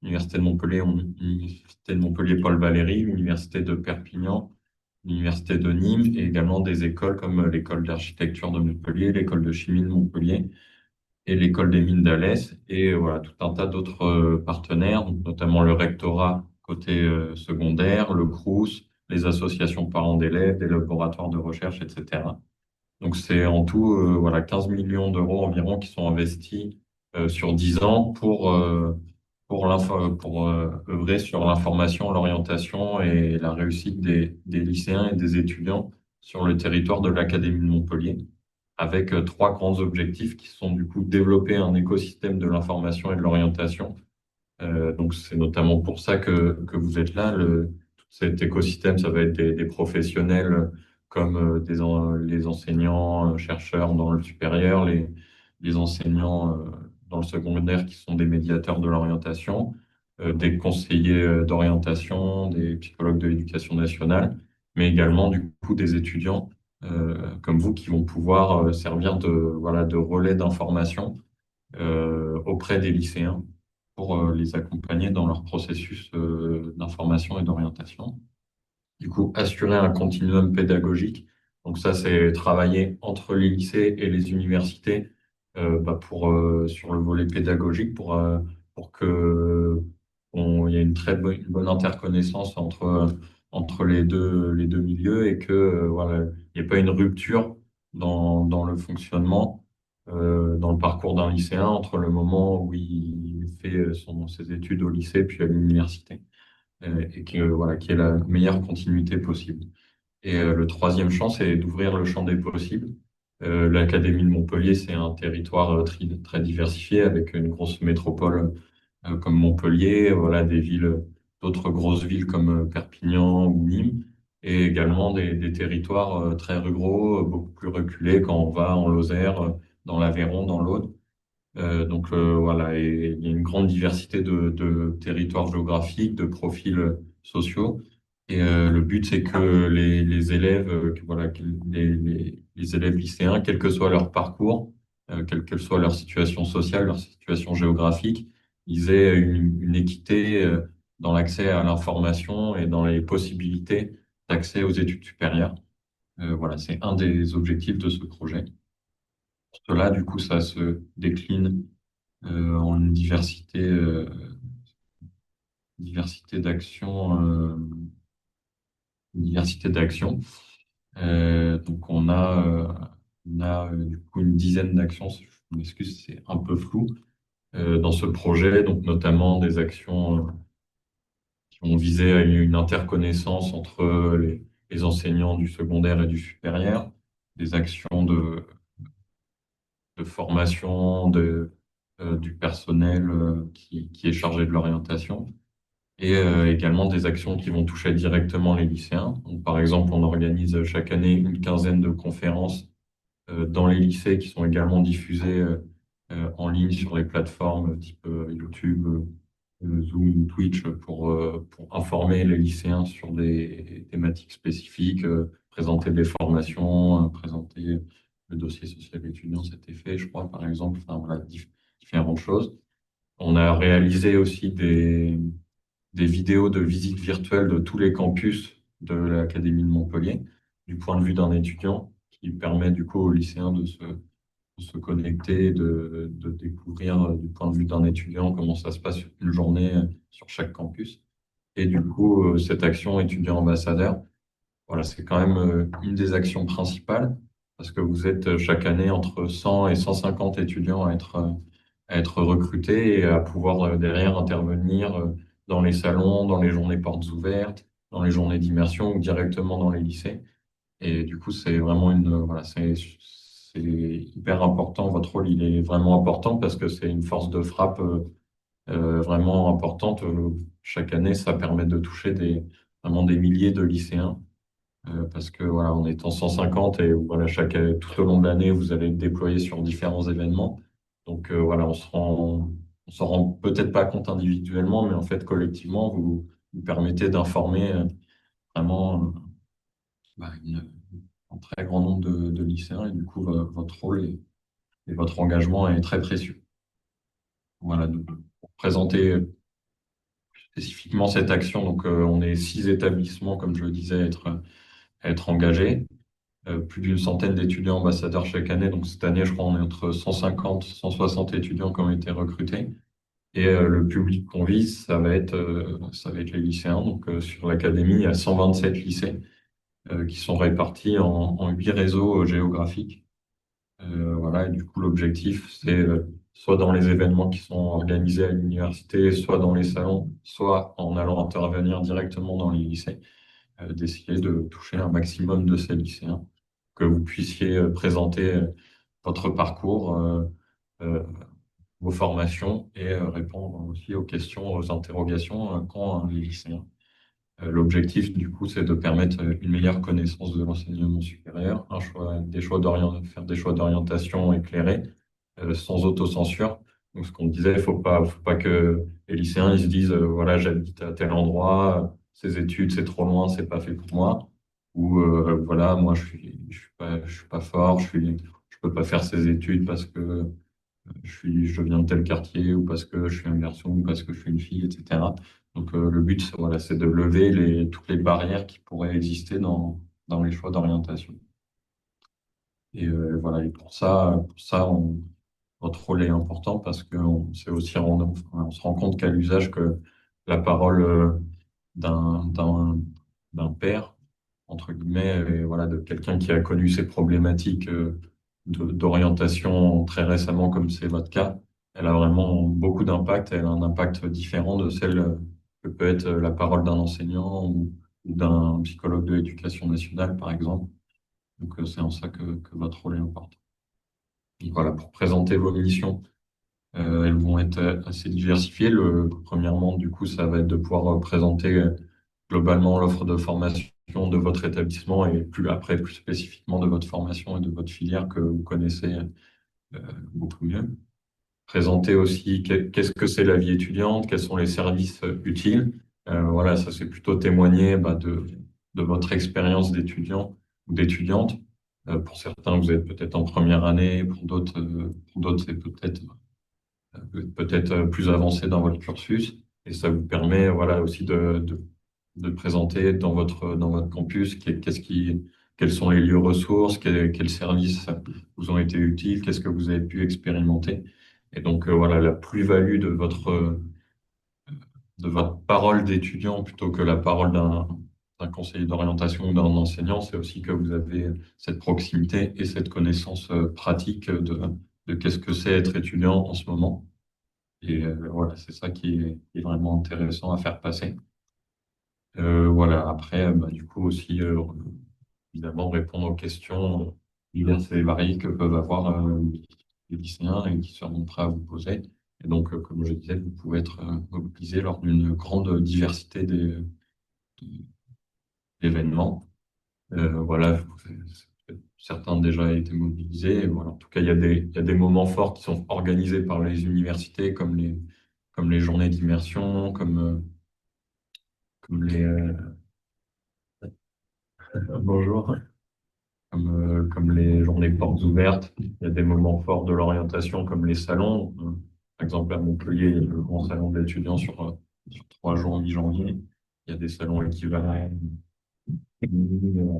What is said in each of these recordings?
l'Université de Montpellier, l'Université de Montpellier Paul Valéry, l'Université de Perpignan, l'Université de Nîmes et également des écoles comme l'école d'architecture de Montpellier, l'école de chimie de Montpellier et l'école des mines d'Alès et voilà tout un tas d'autres partenaires, donc notamment le rectorat côté secondaire, le Crous, les associations de parents d'élèves, des laboratoires de recherche, etc. Donc c'est en tout voilà 15 millions d'euros environ qui sont investis sur 10 ans pour œuvrer sur l'information, l'orientation et la réussite des lycéens et des étudiants sur le territoire de l'Académie de Montpellier, avec trois grands objectifs qui sont du coup développer un écosystème de l'information et de l'orientation. Donc c'est notamment pour ça que vous êtes là. Tout cet écosystème, ça va être des professionnels comme les enseignants, chercheurs dans le supérieur, les enseignants dans le secondaire qui sont des médiateurs de l'orientation, des conseillers d'orientation, des psychologues de l'éducation nationale, mais également du coup des étudiants comme vous qui vont pouvoir servir voilà, de relais d'information auprès des lycéens pour les accompagner dans leur processus d'information et d'orientation. Du coup, assurer un continuum pédagogique. Donc ça, c'est travailler entre les lycées et les universités sur le volet pédagogique pour que il y ait une une bonne interconnaissance entre les deux milieux et que voilà, il n'y ait pas une rupture dans le fonctionnement, dans le parcours d'un lycéen entre le moment où il fait ses études au lycée puis à l'université et que, voilà, qu'il y ait la meilleure continuité possible. Et le troisième champ, c'est d'ouvrir le champ des possibles. L'Académie de Montpellier, c'est un territoire très diversifié avec une grosse métropole comme Montpellier, voilà, d'autres grosses villes comme Perpignan ou Nîmes, et également des territoires très ruraux, beaucoup plus reculés quand on va en Lozère, dans l'Aveyron, dans l'Aude. Voilà, et il y a une grande diversité de territoires géographiques, de profils sociaux. Et le but, c'est que les élèves, voilà, les élèves lycéens, quel que soit leur parcours, quelle que soit leur situation sociale, leur situation géographique, ils aient une équité dans l'accès à l'information et dans les possibilités d'accès aux études supérieures. Voilà, c'est un des objectifs de ce projet. Cela, du coup, ça se décline en une diversité d'actions, une diversité d'actions. Donc on a du coup une dizaine d'actions. Je m'excuse, c'est un peu flou dans ce projet, donc notamment des actions qui vont viser à une interconnaissance entre les enseignants du secondaire et du supérieur, des actions de formation du personnel qui est chargé de l'orientation et également des actions qui vont toucher directement les lycéens. Donc, par exemple, on organise chaque année une quinzaine de conférences dans les lycées qui sont également diffusées en ligne sur les plateformes type YouTube, Zoom, Twitch pour informer les lycéens sur des thématiques spécifiques, présenter des formations, présenter le dossier social étudiant, c'était fait, je crois, par exemple, enfin, voilà, différentes choses. On a réalisé aussi des vidéos de visite virtuelle de tous les campus de l'Académie de Montpellier, du point de vue d'un étudiant, qui permet du coup aux lycéens de se connecter, de découvrir du point de vue d'un étudiant comment ça se passe une journée sur chaque campus. Et du coup, cette action étudiant ambassadeur, voilà, c'est quand même une des actions principales, parce que vous êtes chaque année entre 100 et 150 étudiants à être recrutés et à pouvoir derrière intervenir dans les salons, dans les journées portes ouvertes, dans les journées d'immersion ou directement dans les lycées. Et du coup, c'est vraiment voilà, c'est hyper important. Votre rôle, il est vraiment important parce que c'est une force de frappe vraiment importante. Chaque année, ça permet de toucher vraiment des milliers de lycéens parce que voilà, en étant 150 et voilà, tout au long de l'année, vous allez être déployé sur différents événements. Donc voilà, on s'en rend peut-être pas compte individuellement, mais en fait, collectivement, vous permettez d'informer vraiment un très grand nombre de lycéens et du coup, votre rôle et votre engagement est très précieux. Voilà, pour présenter spécifiquement cette action. Donc, on est 6 établissements, comme je le disais, à être engagés. Plus d'une centaine d'étudiants ambassadeurs chaque année. Donc, cette année, je crois, on est entre 150, 160 étudiants qui ont été recrutés. Et le public qu'on vise, ça va être les lycéens. Donc, sur l'académie, il y a 127 lycées qui sont répartis en 8 réseaux géographiques. Voilà, et du coup, l'objectif, c'est soit dans les événements qui sont organisés à l'université, soit dans les salons, soit en allant intervenir directement dans les lycées, d'essayer de toucher un maximum de ces lycéens, que vous puissiez présenter votre parcours, euh, vos formations et répondre aussi aux questions, aux interrogations qu'ont les lycéens. L'objectif, du coup, c'est de permettre une meilleure connaissance de l'enseignement supérieur, faire des choix d'orientation éclairés, sans autocensure. Donc, ce qu'on disait, faut pas que les lycéens ils se disent, voilà, j'habite à tel endroit, ces études, c'est trop loin, c'est pas fait pour moi. Ou, voilà, moi, je suis pas fort, je peux pas faire ces études parce que je viens de tel quartier ou parce que je suis un garçon ou parce que je suis une fille, etc. Donc le but, voilà, c'est de lever toutes les barrières qui pourraient exister dans les choix d'orientation. Et voilà, et pour ça notre rôle est important parce qu'on s'est aussi on se rend compte qu'à l'usage que la parole d'un d'un d'un père, entre guillemets, et voilà, de quelqu'un qui a connu ces problématiques d'orientation très récemment, comme c'est votre cas, elle a vraiment beaucoup d'impact. Elle a un impact différent de celle que peut être la parole d'un enseignant ou d'un psychologue de l'éducation nationale, par exemple. Donc, c'est en ça que votre rôle est important. Et voilà, pour présenter vos missions. Elles vont être assez diversifiées. Premièrement, du coup, ça va être de pouvoir présenter globalement l'offre de formation de votre établissement et plus spécifiquement de votre formation et de votre filière que vous connaissez beaucoup mieux. Présenter aussi qu'est-ce que c'est la vie étudiante, quels sont les services utiles. Voilà, ça c'est plutôt témoigner de votre expérience d'étudiant ou d'étudiante. Pour certains, vous êtes peut-être en première année, pour d'autres, c'est peut-être plus avancé dans votre cursus et ça vous permet voilà aussi de présenter dans votre campus quels sont les lieux ressources, quels services vous ont été utiles, qu'est-ce que vous avez pu expérimenter. Et donc voilà, la plus-value de votre parole d'étudiant plutôt que la parole d'un conseiller d'orientation ou d'un enseignant, c'est aussi que vous avez cette proximité et cette connaissance pratique de qu'est-ce que c'est être étudiant en ce moment. Et voilà, c'est ça qui est vraiment intéressant à faire passer. Voilà, après, bah, du coup aussi, évidemment, répondre aux questions diverses et variées que peuvent avoir les lycéens et qui seront prêts à vous poser. Et donc, comme je disais, vous pouvez être mobilisé lors d'une grande diversité d'événements. Voilà, certains ont déjà été mobilisés. Et voilà, en tout cas, il y a des moments forts qui sont organisés par les universités, comme les journées d'immersion, comme bonjour, comme les journées portes ouvertes. Il y a des moments forts de l'orientation, comme les salons. Par exemple, à Montpellier, il y a le grand salon d'étudiants sur 3 jours, mi-janvier. Il y a des salons équivalents,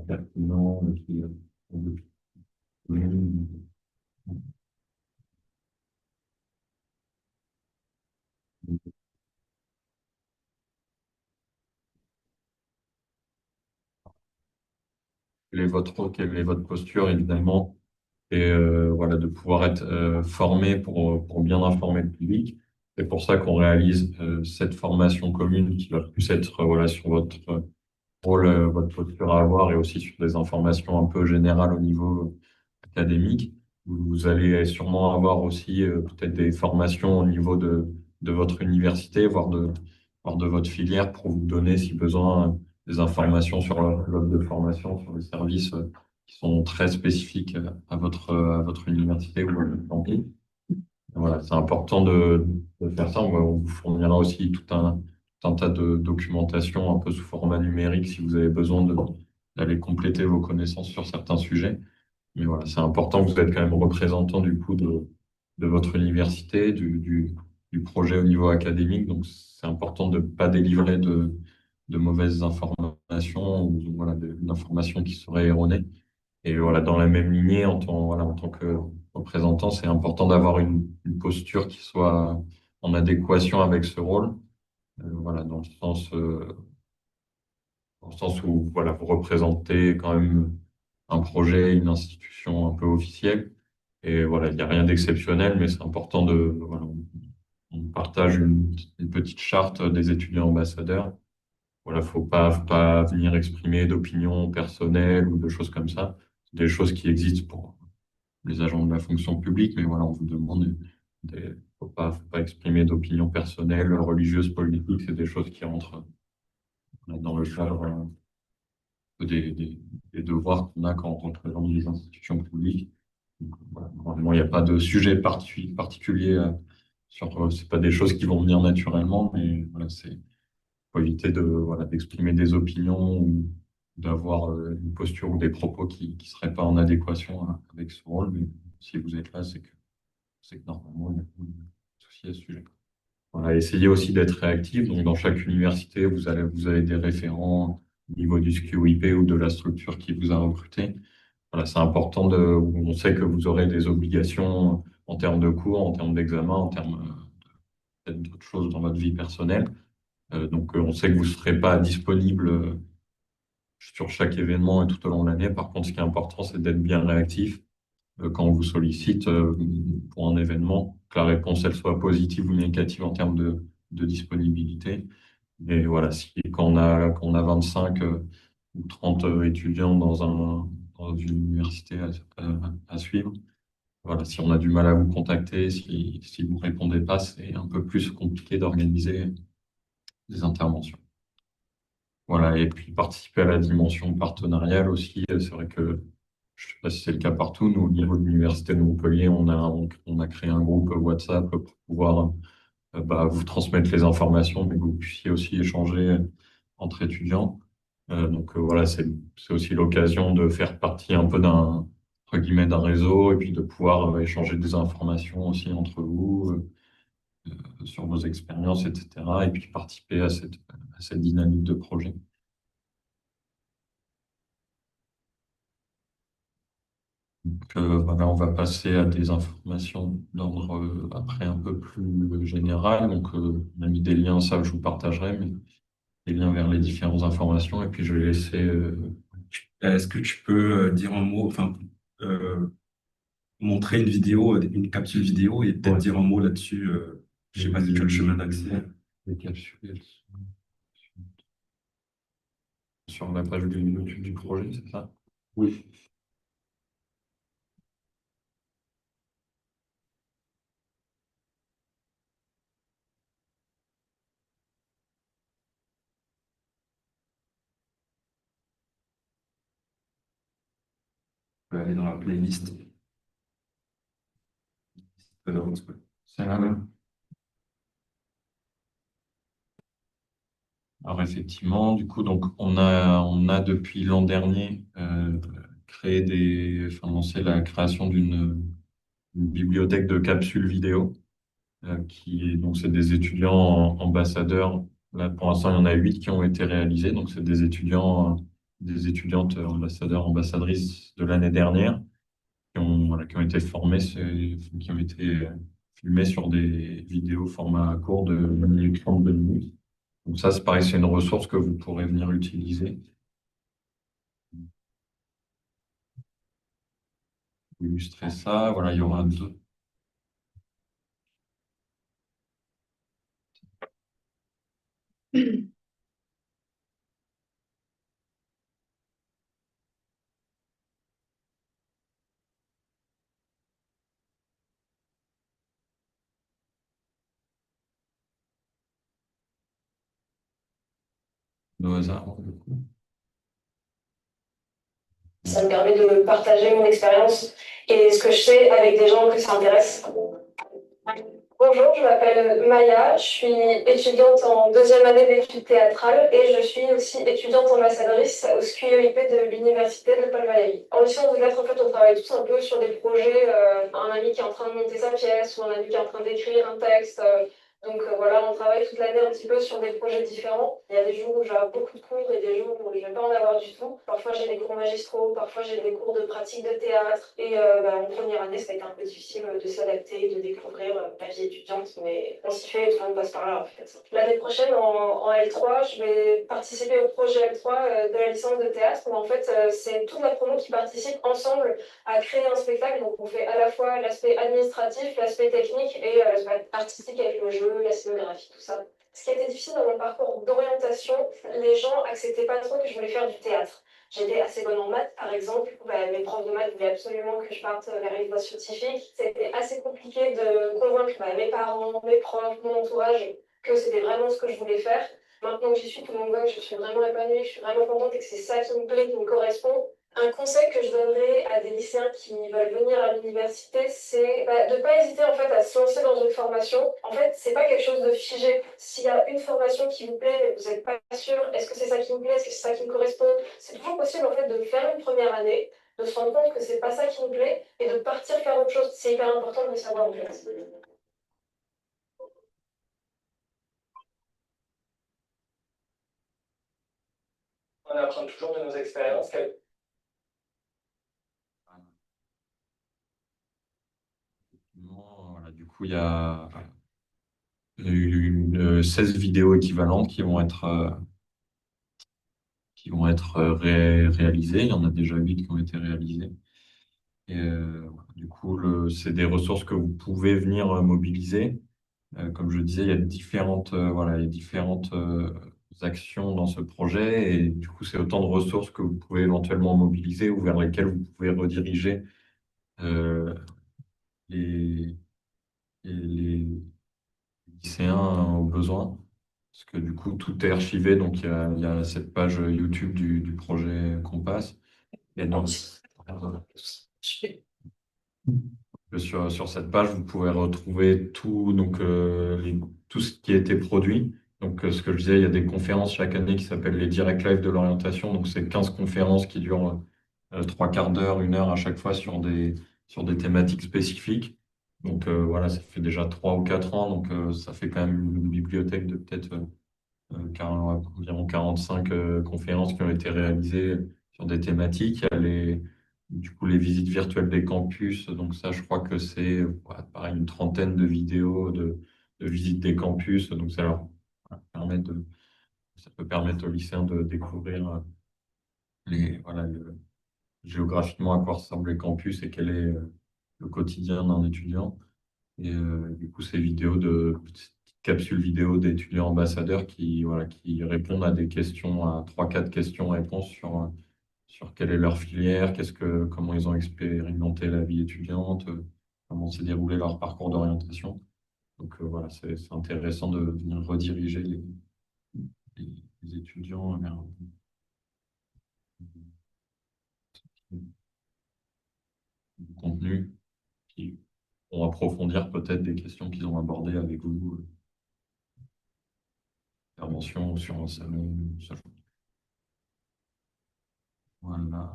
pertinents, quelle est votre posture, évidemment, et voilà, de pouvoir être formé pour bien informer le public. C'est pour ça qu'on réalise cette formation commune qui va plus être voilà, sur votre rôle, votre posture à avoir et aussi sur des informations un peu générales au niveau académique. Vous allez sûrement avoir aussi peut-être des formations au niveau de votre université, voire de votre filière pour vous donner, si besoin, des informations sur l'offre de formation, sur les services qui sont très spécifiques à votre université ou à votre campus. Voilà, c'est important de faire ça. On vous fournira aussi tout un tas de documentation un peu sous format numérique si vous avez besoin d'aller compléter vos connaissances sur certains sujets. Mais voilà, c'est important que vous êtes quand même représentant du coup de votre université, du projet au niveau académique. Donc, c'est important de ne pas délivrer de mauvaises informations ou voilà, d'informations qui seraient erronées. Et voilà, dans la même lignée, voilà, en tant que représentant, c'est important d'avoir une posture qui soit en adéquation avec ce rôle. Voilà, dans le sens où voilà, vous représentez quand même un projet, une institution un peu officielle. Et voilà, il n'y a rien d'exceptionnel, mais c'est important voilà, on partage une petite charte des étudiants ambassadeurs. Voilà, faut pas venir exprimer d'opinions personnelles ou de choses comme ça. C'est des choses qui existent pour les agents de la fonction publique, mais voilà, on vous demande faut pas exprimer d'opinions personnelles, religieuses, politiques. C'est des choses qui rentrent dans le cadre des devoirs qu'on a quand on représente les institutions publiques. Donc, voilà, normalement, il n'y a pas de sujet particulier c'est pas des choses qui vont venir naturellement, mais voilà, faut éviter voilà, d'exprimer des opinions ou d'avoir une posture ou des propos qui ne seraient pas en adéquation avec ce rôle. Mais si vous êtes là, c'est que normalement, il n'y a pas de souci à ce sujet. Voilà, essayez aussi d'être réactif. Donc, dans chaque université, vous avez des référents au niveau du SKUIP ou de la structure qui vous a recruté. Voilà, c'est important on sait que vous aurez des obligations en termes de cours, en termes d'examen, en termes peut-être d'autres choses dans votre vie personnelle. Donc, on sait que vous ne serez pas disponible sur chaque événement et tout au long de l'année. Par contre, ce qui est important, c'est d'être bien réactif quand on vous sollicite pour un événement, que la réponse elle soit positive ou négative en termes de disponibilité. Et voilà, quand on a 25 ou 30 étudiants dans une université à suivre, voilà, si on a du mal à vous contacter, si vous ne répondez pas, c'est un peu plus compliqué d'organiser des interventions. Voilà, et puis participer à la dimension partenariale aussi. C'est vrai que je ne sais pas si c'est le cas partout. Nous, au niveau de l'Université de Montpellier, on a créé un groupe WhatsApp pour pouvoir vous transmettre les informations, mais que vous puissiez aussi échanger entre étudiants. Voilà, c'est aussi l'occasion de faire partie un peu entre guillemets, d'un réseau et puis de pouvoir échanger des informations aussi entre vous sur vos expériences, etc. Et puis participer à cette dynamique de projet. Voilà, on va passer à des informations d'ordre après un peu plus général. Donc, on a mis des liens, ça je vous partagerai, mais des liens vers les différentes informations. Et puis, je vais laisser. Est-ce que tu peux dire un mot, enfin, euh, montrer une vidéo, une capsule vidéo et peut-être Ouais, dire un mot là-dessus. Je sais pas si tu as le chemin d'accès. les capsules sur la page de YouTube du projet, c'est ça? Oui. Je vais aller dans la playlist. Ouais. C'est la même. Alors, effectivement, du coup, donc, on a depuis l'an dernier lancé la création d'une bibliothèque de capsules vidéo. Donc c'est des étudiants ambassadeurs. Là, pour l'instant, il y en a 8 qui ont été réalisés. Donc, c'est des étudiants, des étudiantes ambassadeurs, ambassadrices de l'année dernière voilà, qui ont été formés, qui ont été filmés sur des vidéos format court de 1 minute 30, 2 minutes. Donc ça, c'est pareil, c'est une ressource que vous pourrez venir utiliser pour illustrer ça. Voilà, il y aura deux. Au hasard, du coup. Ça me permet de partager mon expérience et ce que je sais avec des gens que ça intéresse. Bonjour, je m'appelle Maya, je suis étudiante en deuxième année d'études théâtrales et je suis aussi étudiante ambassadrice au SQIOIP de l'Université de Paul Valéry. En licence de lettres, en fait, on travaille tous un peu sur des projets, un ami qui est en train de monter sa pièce ou un ami qui est en train d'écrire un texte. Voilà, on travaille toute l'année un petit peu sur des projets différents. Il y a des jours où j'ai beaucoup de cours et des jours où je ne vais pas en avoir du tout. Parfois j'ai des cours magistraux, parfois j'ai des cours de pratique de théâtre. En première année, ça a été un peu difficile de s'adapter, de découvrir la vie étudiante, mais on s'y fait et tout le monde passe par là en fait. L'année prochaine, en L3, je vais participer au projet L3 de la licence de théâtre, où en fait c'est toute la promo qui participe ensemble à créer un spectacle. Donc on fait à la fois l'aspect administratif, l'aspect technique et l'aspect artistique avec le jeu, la scénographie, tout ça. Ce qui a été difficile dans mon parcours d'orientation, les gens acceptaient pas trop que je voulais faire du théâtre. J'étais assez bonne en maths, par exemple. Mes profs de maths voulaient absolument que je parte vers une voie scientifique. C'était assez compliqué de convaincre mes parents, mes profs, mon entourage que c'était vraiment ce que je voulais faire. Maintenant que j'y suis, tout le monde voit que je suis vraiment épanouie, je suis vraiment contente et que c'est ça qui me plaît, qui me correspond. Un conseil que je donnerais à des lycéens qui veulent venir à l'université, c'est de ne pas hésiter en fait à se lancer dans une formation. En fait, c'est pas quelque chose de figé. S'il y a une formation qui vous plaît, mais vous n'êtes pas sûr, est-ce que c'est ça qui me plaît, est-ce que c'est ça qui me correspond, c'est toujours possible en fait de faire une première année, de se rendre compte que c'est pas ça qui me plaît et de partir faire autre chose. C'est hyper important de le savoir en fait. On apprend toujours de nos expériences. Voilà, du coup, il y a eu 16 vidéos équivalentes qui vont être réalisées. Il y en a déjà 8 qui ont été réalisées. Voilà, du coup, c'est des ressources que vous pouvez venir mobiliser. Comme je disais, il y a voilà, il y a différentes actions dans ce projet. Et du coup, c'est autant de ressources que vous pouvez éventuellement mobiliser ou vers lesquelles vous pouvez rediriger euh, les, les lycéens au besoin. Parce que du coup, tout est archivé. Donc, il y a cette page YouTube du projet Compass. Et donc, sur cette page, vous pouvez retrouver tout, donc, tout ce qui a été produit. Donc, ce que je disais, il y a des conférences chaque année qui s'appellent les Direct Live de l'orientation. Donc, c'est 15 conférences qui durent trois quarts d'heure, une heure à chaque fois sur des thématiques spécifiques. Donc, voilà, ça fait déjà 3 ou 4 ans. Donc, ça fait quand même une bibliothèque de peut-être environ 45 conférences qui ont été réalisées sur des thématiques. Il y a du coup, les visites virtuelles des campus. Donc ça, je crois que c'est pareil, une trentaine de vidéos de visites des campus. Donc ça peut permettre aux lycéens de découvrir géographiquement à quoi ressemblent les campus et quel est le quotidien d'un étudiant. Et du coup, ces petites capsules vidéo d'étudiants ambassadeurs qui répondent à des questions, à 3, 4 questions-réponses sur quelle est leur filière, comment ils ont expérimenté la vie étudiante, comment s'est déroulé leur parcours d'orientation. Donc voilà, c'est intéressant de venir rediriger les étudiants vers du contenu qui vont approfondir peut-être des questions qu'ils ont abordées avec vous, intervention ou sur un salon. Voilà.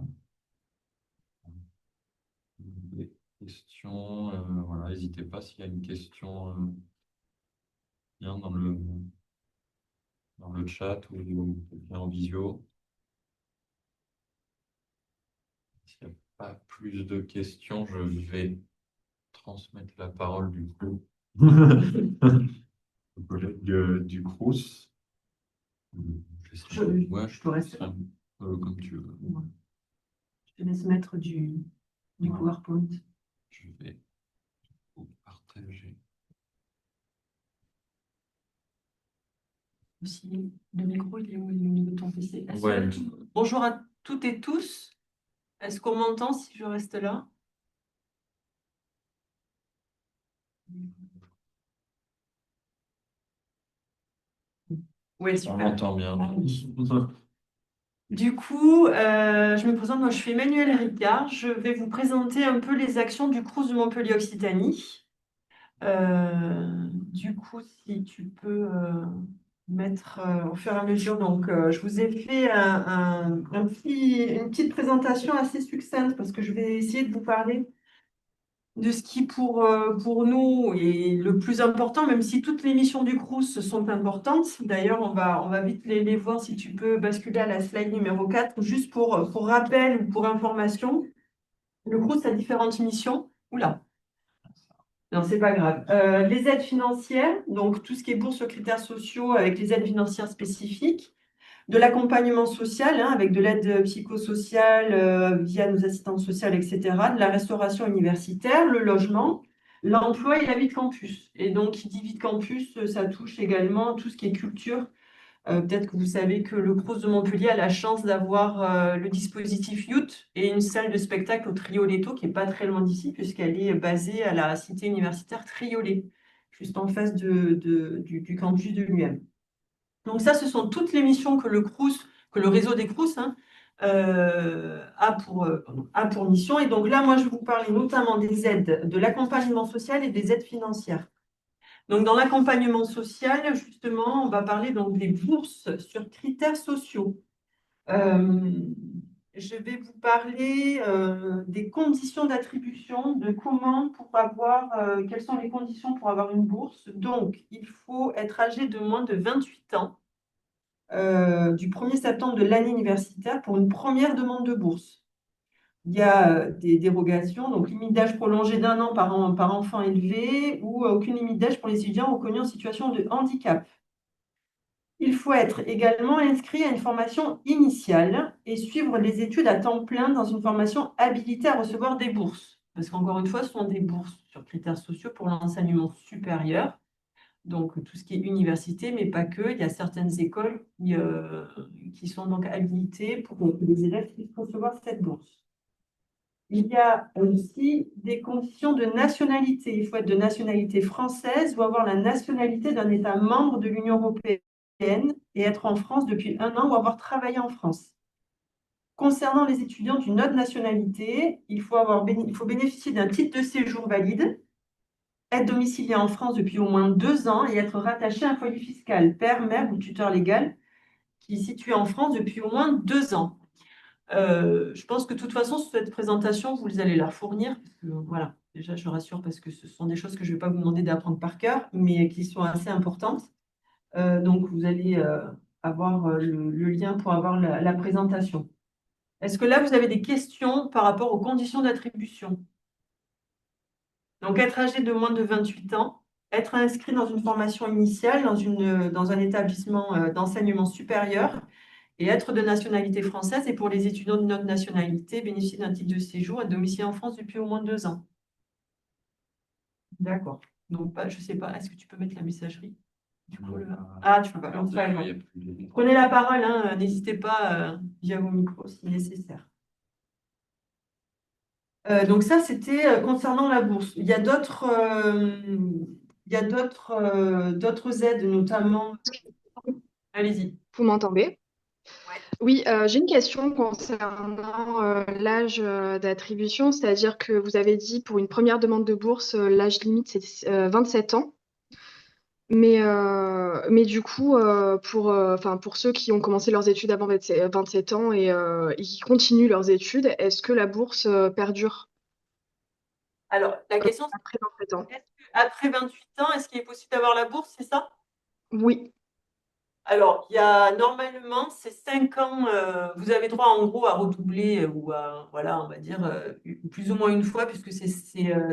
Des questions, voilà, n'hésitez pas s'il y a une question bien dans le chat ou bien en visio. S'il n'y a pas plus de questions, je vais transmettre la parole du coup au collègue du Crous. Ouais, Je peux rester là. Comme tu veux. Ouais. Je te laisse mettre du PowerPoint. Je vais vous partager. Aussi, le micro, il est où? Il est au niveau de ton PC. Ouais. Bonjour à toutes et tous. Est-ce qu'on m'entend si je reste là? Oui, On super. m'entend bien. Du coup, je me présente, moi je suis Emmanuelle Ricard. Je vais vous présenter un peu les actions du Crous de Montpellier Occitanie. Du coup, si tu peux mettre au fur et à mesure. Donc, je vous ai fait une petite présentation assez succincte parce que je vais essayer de vous parler de ce qui, pour nous, est le plus important, même si toutes les missions du Crous sont importantes. D'ailleurs, on va vite les voir si tu peux basculer à la slide numéro 4, juste pour rappel ou pour information. Le Crous a différentes missions. Oula. Non, c'est pas grave. Les aides financières, donc tout ce qui est bourse sur critères sociaux avec les aides financières spécifiques, de l'accompagnement social avec de l'aide psychosociale via nos assistantes sociales, etc., de la restauration universitaire, le logement, l'emploi et la vie de campus. Et donc, qui dit vie de campus, ça touche également tout ce qui est culture. Peut-être que vous savez que le Crous de Montpellier a la chance d'avoir le dispositif Youth et une salle de spectacle au Trioletto qui n'est pas très loin d'ici puisqu'elle est basée à la cité universitaire Triolet, juste en face du campus de l'UM. Donc ça, ce sont toutes les missions que le Crous, que le réseau des Crous a pour mission. Et donc là, moi, je vais vous parler notamment des aides, de l'accompagnement social et des aides financières. Donc, dans l'accompagnement social, justement, on va parler donc des bourses sur critères sociaux. Je vais vous parler des conditions d'attribution, de comment pour avoir, quelles sont les conditions pour avoir une bourse. Donc, il faut être âgé de moins de 28 ans du 1er septembre de l'année universitaire pour une première demande de bourse. Il y a des dérogations, donc limite d'âge prolongée d'un an par enfant élevé ou aucune limite d'âge pour les étudiants reconnus en situation de handicap. Il faut être également inscrit à une formation initiale et suivre les études à temps plein dans une formation habilitée à recevoir des bourses. Parce qu'encore une fois, ce sont des bourses sur critères sociaux pour l'enseignement supérieur. Donc, tout ce qui est université, mais pas que. Il y a certaines écoles qui sont donc habilitées pour que les élèves puissent recevoir cette bourse. Il y a aussi des conditions de nationalité. Il faut être de nationalité française ou avoir la nationalité d'un État membre de l'Union européenne et être en France depuis 1 an ou avoir travaillé en France. Concernant les étudiants d'une autre nationalité, il faut bénéficier d'un titre de séjour valide, être domicilié en France depuis au moins 2 ans et être rattaché à un foyer fiscal, père, mère ou tuteur légal qui est situé en France depuis au moins 2 ans. Je pense que de toute façon, sur cette présentation, vous allez la fournir. Parce que, voilà, déjà, je rassure parce que ce sont des choses que je ne vais pas vous demander d'apprendre par cœur, mais qui sont assez importantes. Donc, vous allez avoir le lien pour avoir la présentation. Est-ce que là, vous avez des questions par rapport aux conditions d'attribution? Donc, être âgé de moins de 28 ans, être inscrit dans une formation initiale, dans un établissement d'enseignement supérieur, et être de nationalité française, et pour les étudiants d'une autre nationalité, bénéficier d'un titre de séjour et domicilié en France depuis au moins 2 ans. D'accord. Donc, je ne sais pas, est-ce que tu peux mettre la messagerie? Du coup, Ah, tu peux pas. Donc, pas grave. Prenez la parole, n'hésitez pas via vos micros si nécessaire. Donc ça, c'était concernant la bourse. Il y a d'autres aides, notamment. Allez-y. Vous m'entendez? Ouais. Oui, j'ai une question concernant l'âge d'attribution, c'est-à-dire que vous avez dit pour une première demande de bourse, l'âge limite c'est 27 ans. Mais du coup, pour ceux qui ont commencé leurs études avant 27 ans et qui continuent leurs études, est-ce que la bourse perdure Alors, la question, après 27 ans? c'est après 28 ans, est-ce qu'il est possible d'avoir la bourse, c'est ça? Oui, Alors, il y a normalement, c'est 5 ans, vous avez droit en gros à redoubler ou à, voilà, on va dire, plus ou moins une fois, puisque c'est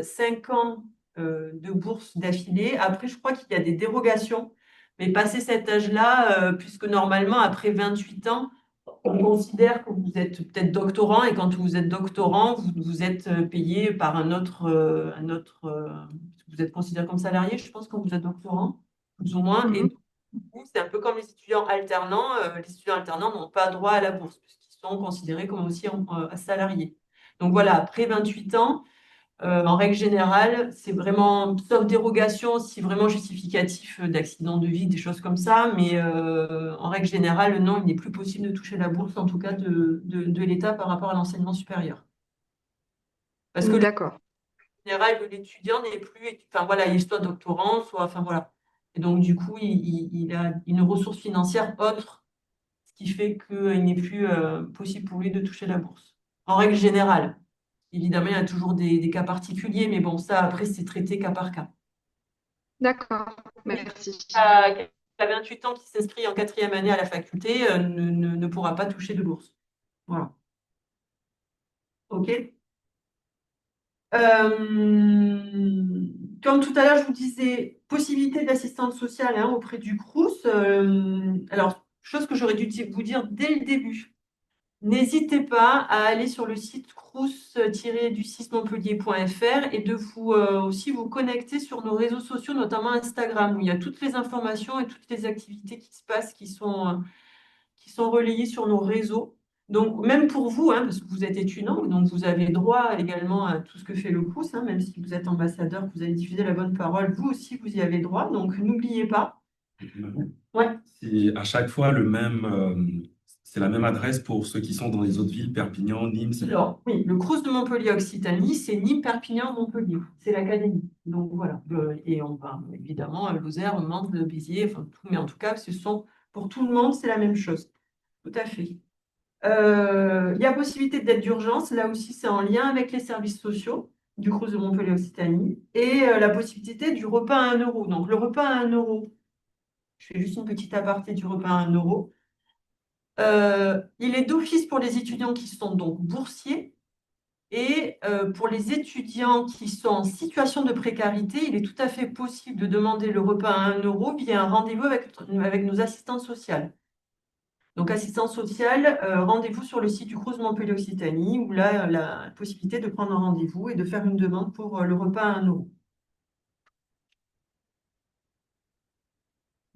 5 ans de bourse d'affilée. Après, je crois qu'il y a des dérogations, mais passé cet âge-là, puisque normalement, après 28 ans, on considère que vous êtes peut-être doctorant, et quand vous êtes doctorant, vous êtes payé par vous êtes considéré comme salarié, je pense, quand vous êtes doctorant, plus ou moins. Et Mhm. du coup, c'est un peu comme les étudiants alternants. Les étudiants alternants n'ont pas droit à la bourse, puisqu'ils sont considérés comme aussi salariés. Donc voilà, après 28 ans, en règle générale, c'est vraiment, sauf dérogation, si vraiment justificatif d'accident de vie, des choses comme ça, mais en règle générale, non, il n'est plus possible de toucher la bourse, en tout cas de l'État par rapport à l'enseignement supérieur. Parce que D'accord. général de l'étudiant n'est plus, enfin voilà, il est soit doctorant, soit, enfin voilà. Et donc, du coup, il a une ressource financière autre, ce qui fait qu'il n'est plus possible pour lui de toucher la bourse. En règle générale. Évidemment, il y a toujours des cas particuliers, mais bon, ça, après, c'est traité cas par cas. D'accord, Oui. merci. Qui a 28 ans, qui s'inscrit en quatrième année à la faculté, ne pourra pas toucher de bourse. Voilà. OK. Comme tout à l'heure, je vous disais, possibilité d'assistante sociale hein, auprès du Crous. Alors, chose que j'aurais dû vous dire dès le début. N'hésitez pas à aller sur le site crous-du6montpellier.fr et de vous aussi vous connecter sur nos réseaux sociaux, notamment Instagram, où il y a toutes les informations et toutes les activités qui se passent, qui sont relayées sur nos réseaux. Donc, même pour vous, hein, parce que vous êtes étudiant, donc vous avez droit également à tout ce que fait le Crous, hein, même si vous êtes ambassadeur, que vous allez diffuser la bonne parole, vous aussi, vous y avez droit. Donc, n'oubliez pas. Ouais. C'est à chaque fois c'est la même adresse pour ceux qui sont dans les autres villes, Perpignan, Nîmes. Alors, oui, le Crous de Montpellier Occitanie, c'est Nîmes, Perpignan, Montpellier. C'est l'académie. Donc voilà. Et on va évidemment Lozère, Mende, Béziers, enfin tout, mais en tout cas, ce sont pour tout le monde, c'est la même chose. Tout à fait. Il y a possibilité d'aide d'urgence. Là aussi, c'est en lien avec les services sociaux du Crous de Montpellier Occitanie. Et la possibilité du repas à 1 euro. Donc le repas à 1 euro, je fais juste une petite aparté du repas à 1 euro. Il est d'office pour les étudiants qui sont donc boursiers. Et pour les étudiants qui sont en situation de précarité, il est tout à fait possible de demander le repas à 1 euro via un rendez-vous avec nos assistantes sociales. Donc, assistance sociale, rendez-vous sur le site du Crous Montpellier Occitanie, où là, la possibilité de prendre un rendez-vous et de faire une demande pour le repas à 1 euro.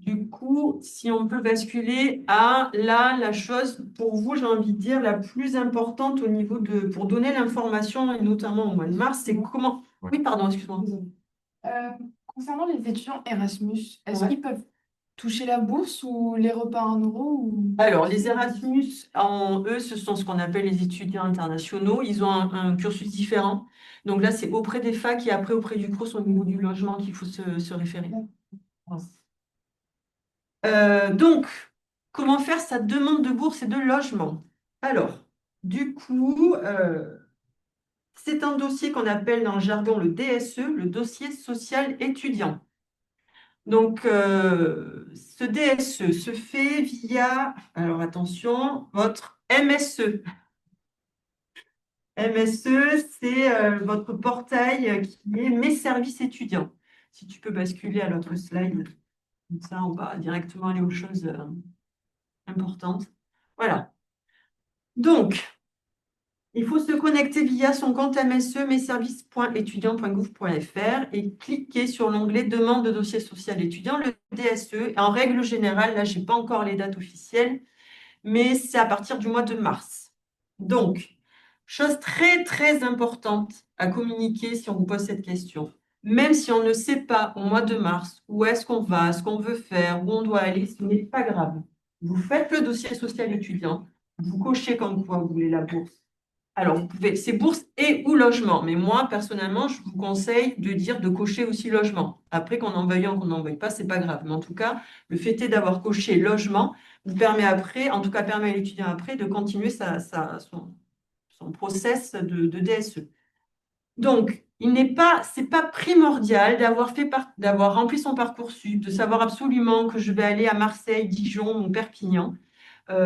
Du coup, si on peut basculer à là, la chose pour vous, j'ai envie de dire, la plus importante au niveau pour donner l'information, et notamment au mois de mars, c'est comment. Oui, pardon, excuse-moi. Concernant les étudiants Erasmus, est-ce Ouais. qu'ils peuvent toucher la bourse ou les repas à 1 euro ou... Alors, les Erasmus, eux, ce sont ce qu'on appelle les étudiants internationaux. Ils ont un cursus différent. Donc là, c'est auprès des facs et après auprès du Crous au niveau du logement qu'il faut se référer. Donc, comment faire sa demande de bourse et de logement? Alors, du coup, c'est un dossier qu'on appelle dans le jargon le DSE, le dossier social étudiant. Donc, ce DSE se fait via, alors attention, votre MSE. MSE, c'est votre portail qui est Mes services étudiants. Si tu peux basculer à l'autre slide, comme ça on va directement aller aux choses importantes. Voilà. Donc, il faut se connecter via son compte MSE, messervices.étudiants.gouv.fr et cliquer sur l'onglet Demande de dossier social étudiant, le DSE. Et en règle générale, là, je n'ai pas encore les dates officielles, mais c'est à partir du mois de mars. Donc, chose très, très importante à communiquer si on vous pose cette question. Même si on ne sait pas au mois de mars où est-ce qu'on va, ce qu'on veut faire, où on doit aller, ce n'est pas grave. Vous faites le dossier social étudiant, vous cochez comme quoi vous voulez la bourse. Alors, vous pouvez, c'est bourse et ou logement. Mais moi, personnellement, je vous conseille de dire de cocher aussi logement. Après, qu'on en veuille un, qu'on n'en veuille pas, c'est pas grave. Mais en tout cas, le fait est d'avoir coché logement vous permet après, en tout cas permet à l'étudiant après, de continuer son process de DSE. Donc, c'est pas primordial d'avoir rempli son Parcoursup, de savoir absolument que je vais aller à Marseille, Dijon ou Perpignan.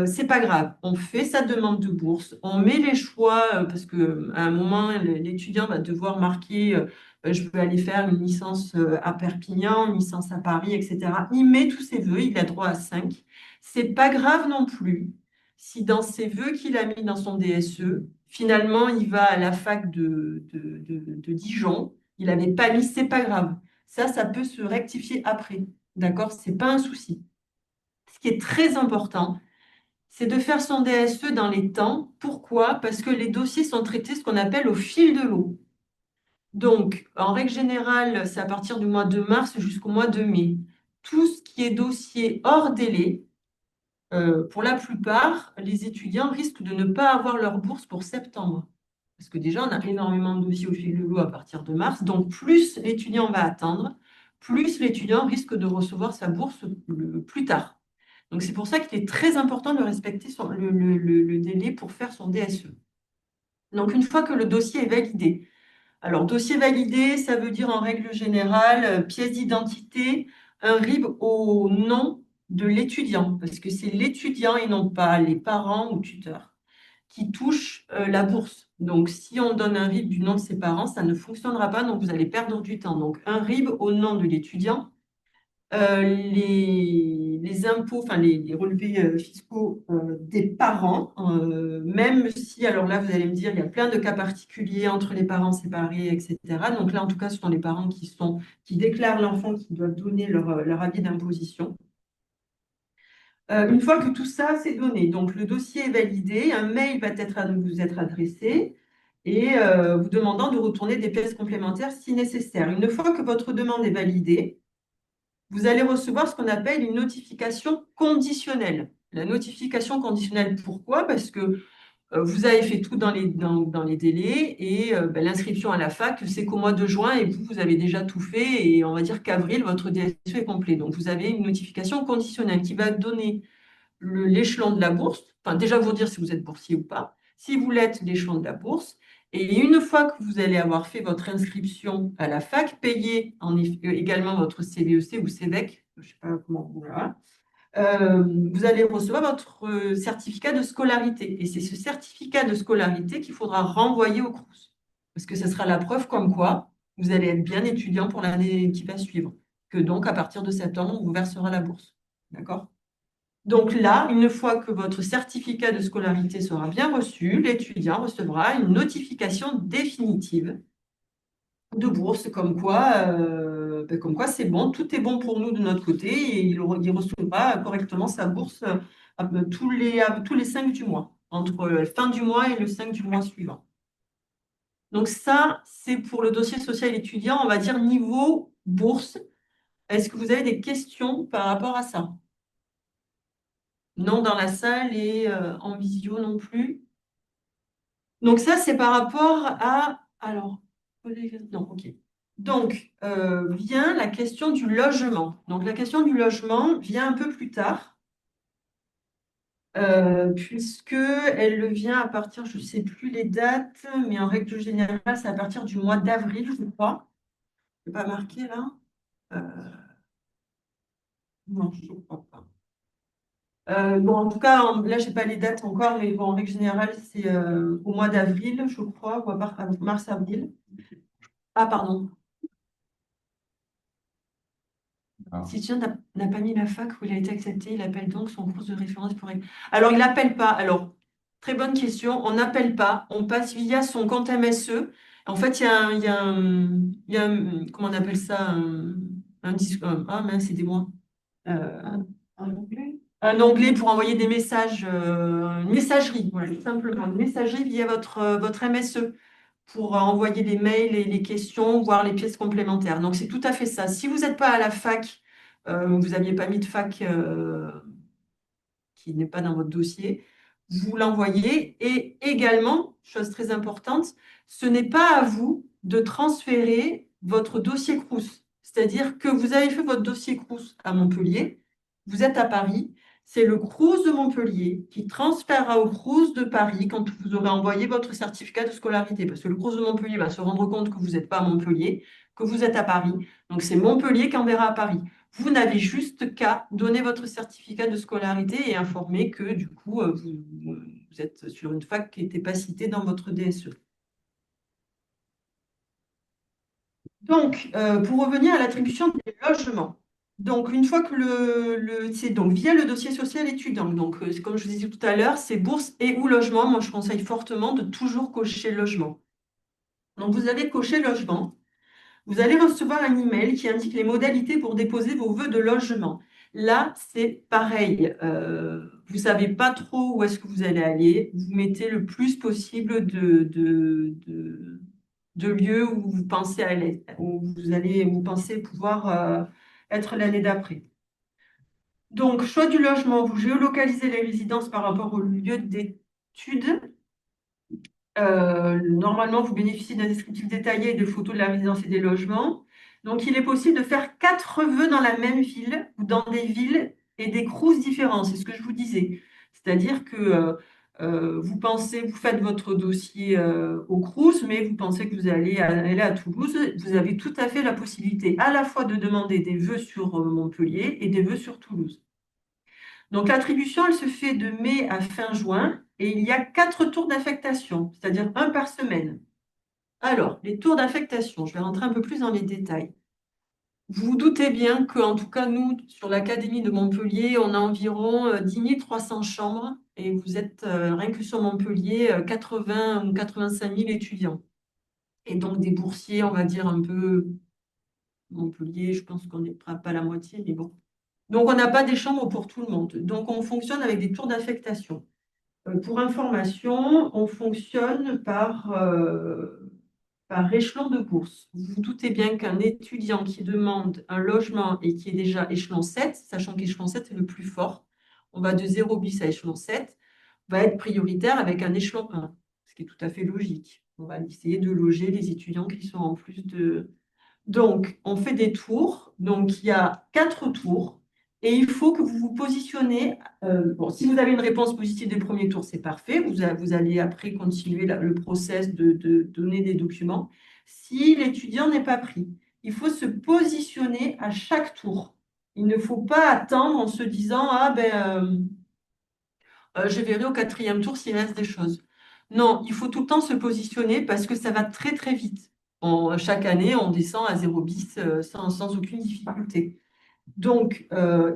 C'est pas grave, on fait sa demande de bourse, on met les choix, parce qu'à un moment, l'étudiant va devoir marquer, je veux aller faire une licence à Perpignan, une licence à Paris, etc. Il met tous ses vœux, il a droit à 5. C'est pas grave non plus si dans ses vœux qu'il a mis dans son DSE, finalement, il va à la fac de Dijon, il n'avait pas mis, c'est pas grave. Ça peut se rectifier après, d'accord? C'est pas un souci. Ce qui est très important, c'est de faire son DSE dans les temps. Pourquoi? Parce que les dossiers sont traités ce qu'on appelle au fil de l'eau. Donc, en règle générale, c'est à partir du mois de mars jusqu'au mois de mai. Tout ce qui est dossier hors délai, pour la plupart, les étudiants risquent de ne pas avoir leur bourse pour septembre. Parce que déjà, on a énormément de dossiers au fil de l'eau à partir de mars. Donc, plus l'étudiant va attendre, plus l'étudiant risque de recevoir sa bourse plus tard. Donc, c'est pour ça qu'il est très important de respecter le délai pour faire son DSE. Donc, une fois que le dossier est validé, alors dossier validé, ça veut dire en règle générale, pièce d'identité, un RIB au nom de l'étudiant, parce que c'est l'étudiant et non pas les parents ou tuteurs qui touchent la bourse. Donc, si on donne un RIB du nom de ses parents, ça ne fonctionnera pas, donc vous allez perdre du temps. Donc, un RIB au nom de l'étudiant. Les impôts, enfin les relevés fiscaux des parents, même si, alors là, vous allez me dire, il y a plein de cas particuliers entre les parents séparés, etc. Donc là, en tout cas, ce sont les parents qui déclarent l'enfant, qui doivent donner leur avis d'imposition. Une fois que tout ça c'est donné, donc le dossier est validé, un mail va vous être adressé et vous demandant de retourner des pièces complémentaires si nécessaire. Une fois que votre demande est validée, vous allez recevoir ce qu'on appelle une notification conditionnelle. La notification conditionnelle, pourquoi? Parce que vous avez fait tout dans les délais et l'inscription à la fac, c'est qu'au mois de juin et vous avez déjà tout fait et on va dire qu'avril, votre DSE est complet. Donc, vous avez une notification conditionnelle qui va donner l'échelon de la bourse, enfin déjà vous dire si vous êtes boursier ou pas, si vous l'êtes, l'échelon de la bourse. Et une fois que vous allez avoir fait votre inscription à la fac, payer également votre CVEC ou CEVEC, je ne sais pas comment, voilà, vous allez recevoir votre certificat de scolarité. Et c'est ce certificat de scolarité qu'il faudra renvoyer au Crous. Parce que ce sera la preuve comme quoi vous allez être bien étudiant pour l'année qui va suivre. Que donc, à partir de septembre, on vous versera la bourse. D'accord? Donc là, une fois que votre certificat de scolarité sera bien reçu, l'étudiant recevra une notification définitive de bourse, comme quoi c'est bon, tout est bon pour nous de notre côté et il recevra correctement sa bourse tous les 5 du mois, entre la fin du mois et le 5 du mois suivant. Donc ça, c'est pour le dossier social étudiant, on va dire niveau bourse. Est-ce que vous avez des questions par rapport à ça? Non dans la salle et en visio non plus. Donc ça, c'est par rapport à... Alors, non, ok. Donc, vient la question du logement. Donc, la question du logement vient un peu plus tard, puisque elle vient à partir, je ne sais plus les dates, mais en règle générale, c'est à partir du mois d'avril, je crois. Je pas marqué là. Non, je ne crois pas. Bon, en tout cas, là, je n'ai pas les dates encore, mais bon, en règle générale, c'est au mois d'avril, je crois, ou à mars-avril. Ah, pardon. Ah. Si Tien n'a pas mis la fac où il a été accepté, il appelle donc son cours de référence pour... Alors, il n'appelle pas. Alors, très bonne question. On n'appelle pas. On passe via son compte MSE. En fait, comment on appelle ça? Ah, mince, aidez-moi. Un onglet? Un onglet pour envoyer des messages, une messagerie, voilà, tout simplement. Une messagerie via votre MSE pour envoyer les mails et les questions, voir les pièces complémentaires. Donc, c'est tout à fait ça. Si vous n'êtes pas à la fac, vous n'aviez pas mis de fac qui n'est pas dans votre dossier, vous l'envoyez. Et également, chose très importante, ce n'est pas à vous de transférer votre dossier Crous. C'est-à-dire que vous avez fait votre dossier Crous à Montpellier, vous êtes à Paris, c'est le Crous de Montpellier qui transférera au Crous de Paris quand vous aurez envoyé votre certificat de scolarité. Parce que le Crous de Montpellier va se rendre compte que vous n'êtes pas à Montpellier, que vous êtes à Paris. Donc, c'est Montpellier qui enverra à Paris. Vous n'avez juste qu'à donner votre certificat de scolarité et informer que du coup, vous êtes sur une fac qui n'était pas citée dans votre DSE. Donc, pour revenir à l'attribution des logements. Donc, une fois que c'est donc via le dossier social étudiant. Donc, comme je vous disais tout à l'heure, c'est bourse et ou logement. Moi, je conseille fortement de toujours cocher logement. Donc, vous avez coché logement. Vous allez recevoir un email qui indique les modalités pour déposer vos vœux de logement. Là, c'est pareil. Vous ne savez pas trop où est-ce que vous allez aller. Vous mettez le plus possible de lieux où vous pensez aller, où vous pensez pouvoir être l'année d'après. Donc, choix du logement, vous géolocalisez les résidences par rapport au lieu d'études. Normalement, vous bénéficiez d'un descriptif détaillé et de photos de la résidence et des logements. Donc, il est possible de faire 4 vœux dans la même ville ou dans des villes et des crous différents. C'est ce que je vous disais. C'est-à-dire que vous pensez, vous faites votre dossier au crous, mais vous pensez que vous allez aller à Toulouse. Vous avez tout à fait la possibilité à la fois de demander des vœux sur Montpellier et des vœux sur Toulouse. Donc l'attribution, elle se fait de mai à fin juin et il y a 4 tours d'affectation, c'est-à-dire un par semaine. Alors, les tours d'affectation, je vais rentrer un peu plus dans les détails. Vous vous doutez bien qu'en tout cas, nous, sur l'Académie de Montpellier, on a environ 10 300 chambres et vous êtes, rien que sur Montpellier, 80 ou 85 000 étudiants. Et donc des boursiers, on va dire un peu Montpellier, je pense qu'on n'est pas la moitié, mais bon. Donc, on n'a pas des chambres pour tout le monde. Donc, on fonctionne avec des tours d'affectation. Pour information, on fonctionne par échelon de bourse. Vous vous doutez bien qu'un étudiant qui demande un logement et qui est déjà échelon 7, sachant qu'échelon 7 est le plus fort, on va de 0 bis à échelon 7, va être prioritaire avec un échelon 1, ce qui est tout à fait logique. On va essayer de loger les étudiants qui sont en plus de... Donc, on fait des tours. Donc, il y a 4 tours. Et il faut que vous vous positionnez. Bon, si vous avez une réponse positive des premiers tours, c'est parfait. Vous allez après continuer le process de donner des documents. Si l'étudiant n'est pas pris, il faut se positionner à chaque tour. Il ne faut pas attendre en se disant, ah ben, je verrai au 4e tour s'il reste des choses. Non, il faut tout le temps se positionner parce que ça va très très vite. Chaque année, on descend à 0 bis sans aucune difficulté. Donc,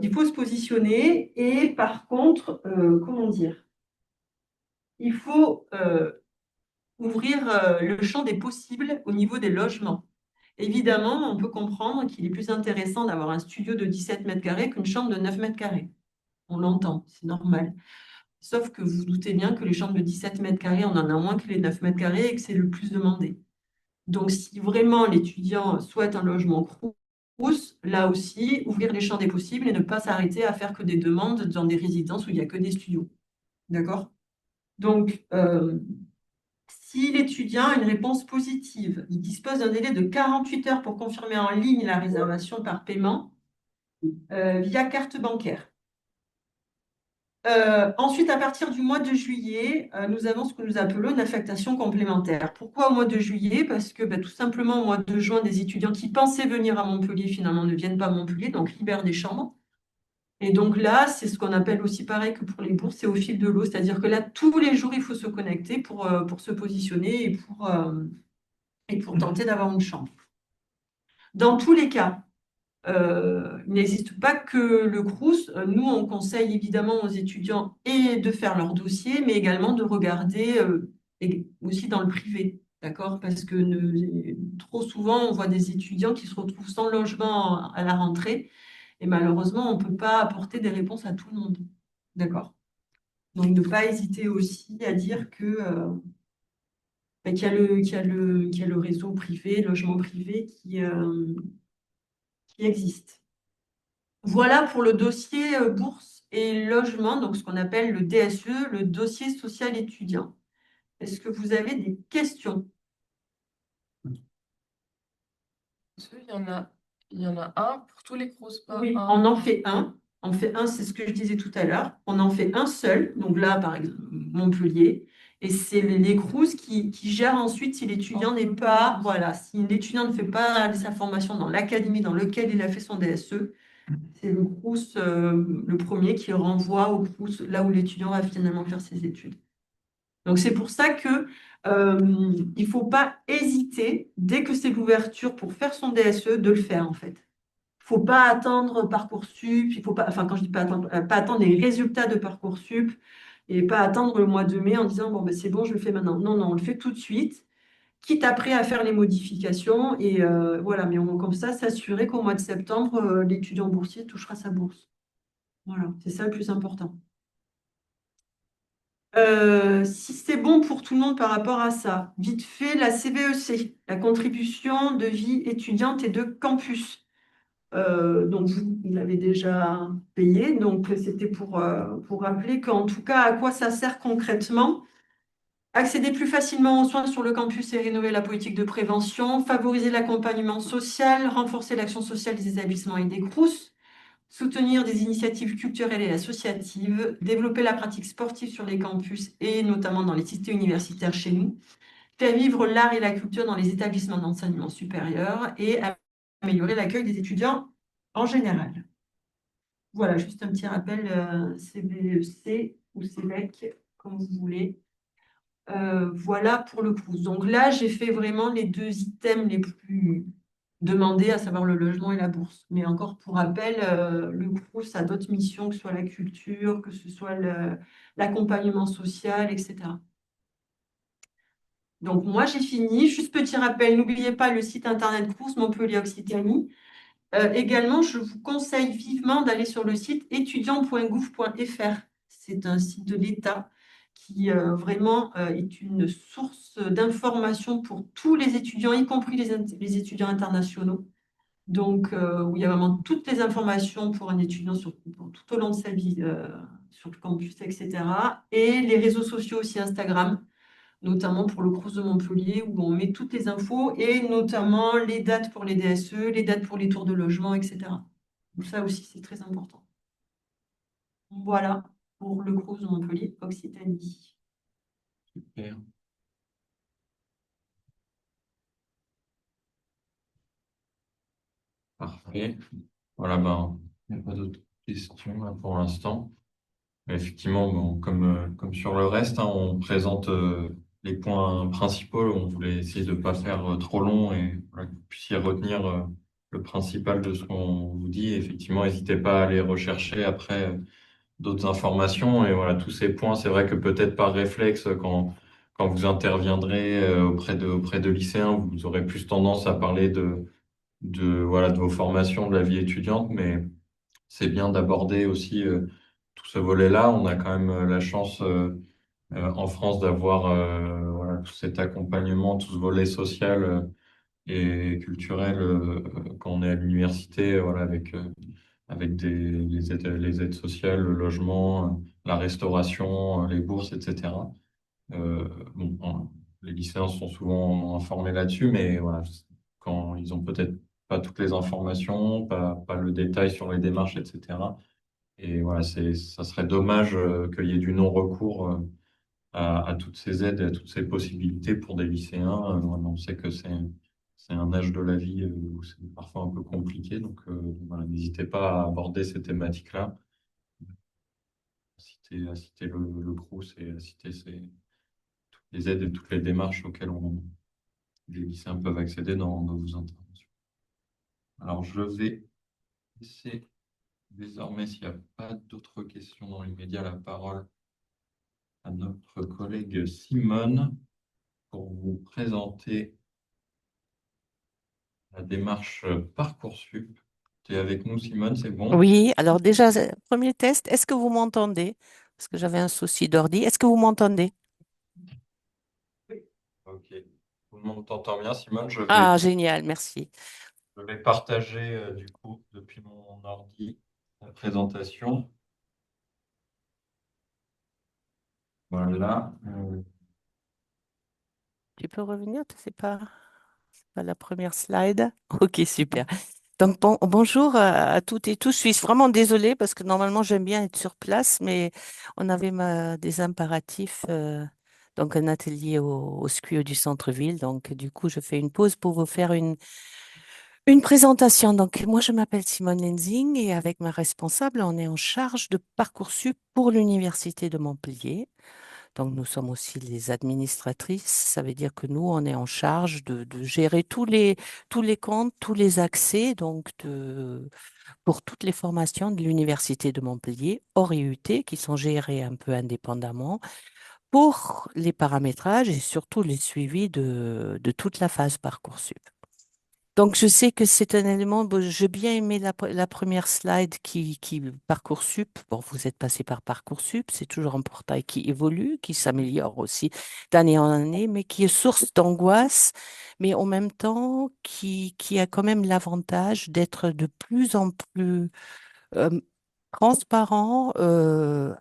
il faut se positionner et par contre, comment dire, il faut ouvrir le champ des possibles au niveau des logements. Évidemment, on peut comprendre qu'il est plus intéressant d'avoir un studio de 17 mètres carrés qu'une chambre de 9 mètres carrés. On l'entend, c'est normal. Sauf que vous vous doutez bien que les chambres de 17 mètres carrés, on en a moins que les 9 mètres carrés et que c'est le plus demandé. Donc, si vraiment l'étudiant souhaite un logement Crous, là aussi, ouvrir les champs des possibles et ne pas s'arrêter à faire que des demandes dans des résidences où il n'y a que des studios. D'accord? Donc, si l'étudiant a une réponse positive, il dispose d'un délai de 48 heures pour confirmer en ligne la réservation par paiement via carte bancaire. Ensuite, à partir du mois de juillet, nous avons ce que nous appelons une affectation complémentaire. Pourquoi au mois de juillet? Parce que tout simplement, au mois de juin, des étudiants qui pensaient venir à Montpellier, finalement, ne viennent pas à Montpellier, donc libèrent des chambres. Et donc là, c'est ce qu'on appelle aussi pareil que pour les bourses, c'est au fil de l'eau. C'est-à-dire que là, tous les jours, il faut se connecter pour se positionner et pour tenter d'avoir une chambre. Dans tous les cas, il n'existe pas que le Crous. Nous, on conseille évidemment aux étudiants et de faire leur dossier, mais également de regarder aussi dans le privé, d'accord? Parce que trop souvent, on voit des étudiants qui se retrouvent sans logement à la rentrée, et malheureusement, on ne peut pas apporter des réponses à tout le monde, d'accord? Donc, ne pas hésiter aussi à dire qu'il y a le réseau privé, logement privé qui existe. Voilà pour le dossier bourse et logement, donc ce qu'on appelle le DSE, le dossier social étudiant. Est-ce que vous avez des questions? Il y en a un pour tous les grosses pas. Oui, on en fait un. On fait un, c'est ce que je disais tout à l'heure. On en fait un seul, donc là, par exemple, Montpellier. Et c'est les Crous qui gèrent ensuite si l'étudiant n'est pas, voilà, si l'étudiant ne fait pas sa formation dans l'académie dans laquelle il a fait son DSE, c'est le Crous, le premier qui renvoie au Crous là où l'étudiant va finalement faire ses études. Donc c'est pour ça que il ne faut pas hésiter, dès que c'est l'ouverture pour faire son DSE, de le faire en fait. Il ne faut pas attendre Parcoursup, il faut pas, enfin quand je dis pas attendre les résultats de Parcoursup et pas attendre le mois de mai en disant bon ben c'est bon, je le fais maintenant. Non, non, on le fait tout de suite, quitte après à faire les modifications et voilà, mais comme ça, s'assurer qu'au mois de septembre, l'étudiant boursier touchera sa bourse. Voilà, c'est ça le plus important. Si c'est bon pour tout le monde par rapport à ça, vite fait, la CVEC, la contribution de vie étudiante et de campus. Donc, vous l'avez déjà payé. Donc, c'était pour rappeler qu'en tout cas, à quoi ça sert concrètement? Accéder plus facilement aux soins sur le campus et rénover la politique de prévention, favoriser l'accompagnement social, renforcer l'action sociale des établissements et des CROUS, soutenir des initiatives culturelles et associatives, développer la pratique sportive sur les campus et notamment dans les cités universitaires chez nous, faire vivre l'art et la culture dans les établissements d'enseignement supérieur et améliorer l'accueil des étudiants en général. Voilà, juste un petit rappel, CVEC ou CVEC, comme vous voulez. Voilà pour le CROUS. Donc là, j'ai fait vraiment les deux items les plus demandés, à savoir le logement et la bourse. Mais encore pour rappel, le CROUS a d'autres missions, que ce soit la culture, que ce soit l'accompagnement social, etc. Donc moi, j'ai fini. Juste petit rappel, n'oubliez pas le site internet CROUS Montpellier Occitanie. Également, je vous conseille vivement d'aller sur le site étudiant.gouv.fr. C'est un site de l'État qui vraiment est une source d'information pour tous les étudiants, y compris les étudiants internationaux. Donc, où il y a vraiment toutes les informations pour un étudiant tout au long de sa vie sur le campus, etc. Et les réseaux sociaux aussi, Instagram, notamment pour le Crous de Montpellier, où on met toutes les infos et notamment les dates pour les DSE, les dates pour les tours de logement, etc. Donc ça aussi, c'est très important. Voilà pour le Crous de Montpellier, Occitanie. Super. Parfait. Voilà, ben, il n'y a pas d'autres questions là, pour l'instant. Mais effectivement, bon, comme sur le reste, hein, on présente les points principaux. On voulait essayer de ne pas faire trop long et voilà, que vous puissiez retenir le principal de ce qu'on vous dit. Et effectivement, n'hésitez pas à aller rechercher après d'autres informations. Et voilà, tous ces points, c'est vrai que peut-être par réflexe, quand vous interviendrez auprès de lycéens, vous aurez plus tendance à parler voilà, de vos formations, de la vie étudiante, mais c'est bien d'aborder aussi tout ce volet-là. On a quand même la chance en France d'avoir voilà, tout cet accompagnement, tout ce volet social et culturel quand on est à l'université, voilà, avec les aides sociales, le logement, la restauration, les bourses, etc. Bon, les lycéens sont souvent informés là-dessus, mais voilà, quand ils ont peut-être pas toutes les informations, pas le détail sur les démarches, etc. Et voilà, ça serait dommage qu'il y ait du non-recours à toutes ces aides et à toutes ces possibilités pour des lycéens. Voilà, on sait que c'est un âge de la vie où c'est parfois un peu compliqué, donc voilà, n'hésitez pas à aborder ces thématiques-là, à citer le Crous et à citer toutes les aides et toutes les démarches auxquelles les lycéens peuvent accéder dans vos interventions. Alors, je vais laisser désormais, s'il n'y a pas d'autres questions dans l'immédiat, la parole à notre collègue Simone pour vous présenter la démarche Parcoursup. Tu es avec nous, Simone, c'est bon? Oui, alors déjà, premier test, est-ce que vous m'entendez? Parce que j'avais un souci d'ordi. Est-ce que vous m'entendez? Ok. Tout le monde t'entend bien, Simone. Ah, génial, merci. Je vais partager du coup depuis mon ordi la présentation. Voilà. Tu peux revenir? C'est pas la première slide. Ok, super. Donc, bonjour à toutes et tous. Je suis vraiment désolée parce que normalement, j'aime bien être sur place, mais on avait des impératifs. Donc, un atelier au SQIO du centre-ville. Donc, du coup, je fais une pause pour vous faire une présentation. Donc, moi, je m'appelle Simone Lenzing et avec ma responsable, on est en charge de Parcoursup pour l'Université de Montpellier. Donc, nous sommes aussi les administratrices. Ça veut dire que nous, on est en charge de gérer tous les comptes, tous les accès, pour toutes les formations de l'Université de Montpellier, hors IUT, qui sont gérées un peu indépendamment, pour les paramétrages et surtout les suivis de toute la phase Parcoursup. Donc, je sais que c'est un élément, bon, j'ai bien aimé la première slide qui Parcoursup. Bon, vous êtes passé par Parcoursup, c'est toujours un portail qui évolue, qui s'améliore aussi d'année en année, mais qui est source d'angoisse, mais en même temps qui a quand même l'avantage d'être de plus en plus transparent,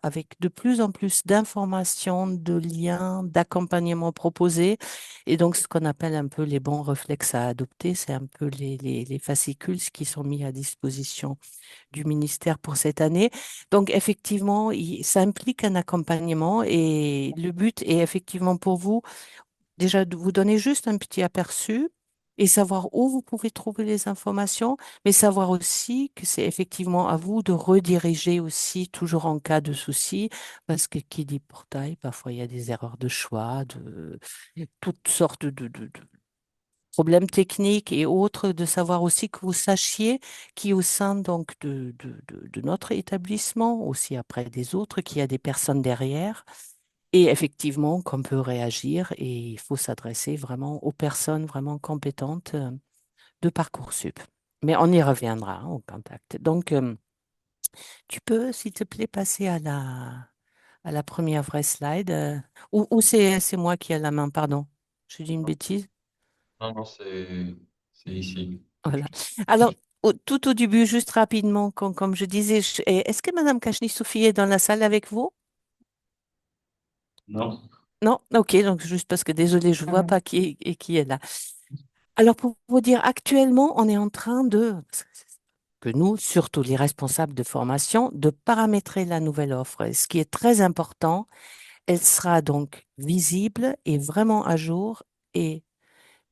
avec de plus en plus d'informations, de liens, d'accompagnement proposés. Et donc, ce qu'on appelle un peu les bons réflexes à adopter, c'est un peu les fascicules qui sont mis à disposition du ministère pour cette année. Donc, effectivement, ça implique un accompagnement et le but est effectivement pour vous déjà de vous donner juste un petit aperçu et savoir où vous pouvez trouver les informations, mais savoir aussi que c'est effectivement à vous de rediriger aussi, toujours en cas de souci, parce que qui dit portail, parfois il y a des erreurs de choix, toutes sortes de problèmes techniques et autres, de savoir aussi que vous sachiez qui au sein donc de notre établissement, aussi après des autres, qu'il y a des personnes derrière et effectivement, qu'on peut réagir et il faut s'adresser vraiment aux personnes vraiment compétentes de Parcoursup. Mais on y reviendra hein, au contact. Donc, tu peux, s'il te plaît, passer à la première vraie slide. Ou c'est moi qui ai la main, pardon. Je dis une bêtise. Non, non, c'est ici. Voilà. Alors, tout au début, juste rapidement, comme je disais, est-ce que Madame Kachni-Sophie est dans la salle avec vous? Non? Non? Ok, donc juste parce que désolé, je ne vois Ah, pas qui est là. Alors, pour vous dire, actuellement, on est en train que nous, surtout les responsables de formation, de paramétrer la nouvelle offre. Et ce qui est très important, elle sera donc visible et vraiment à jour et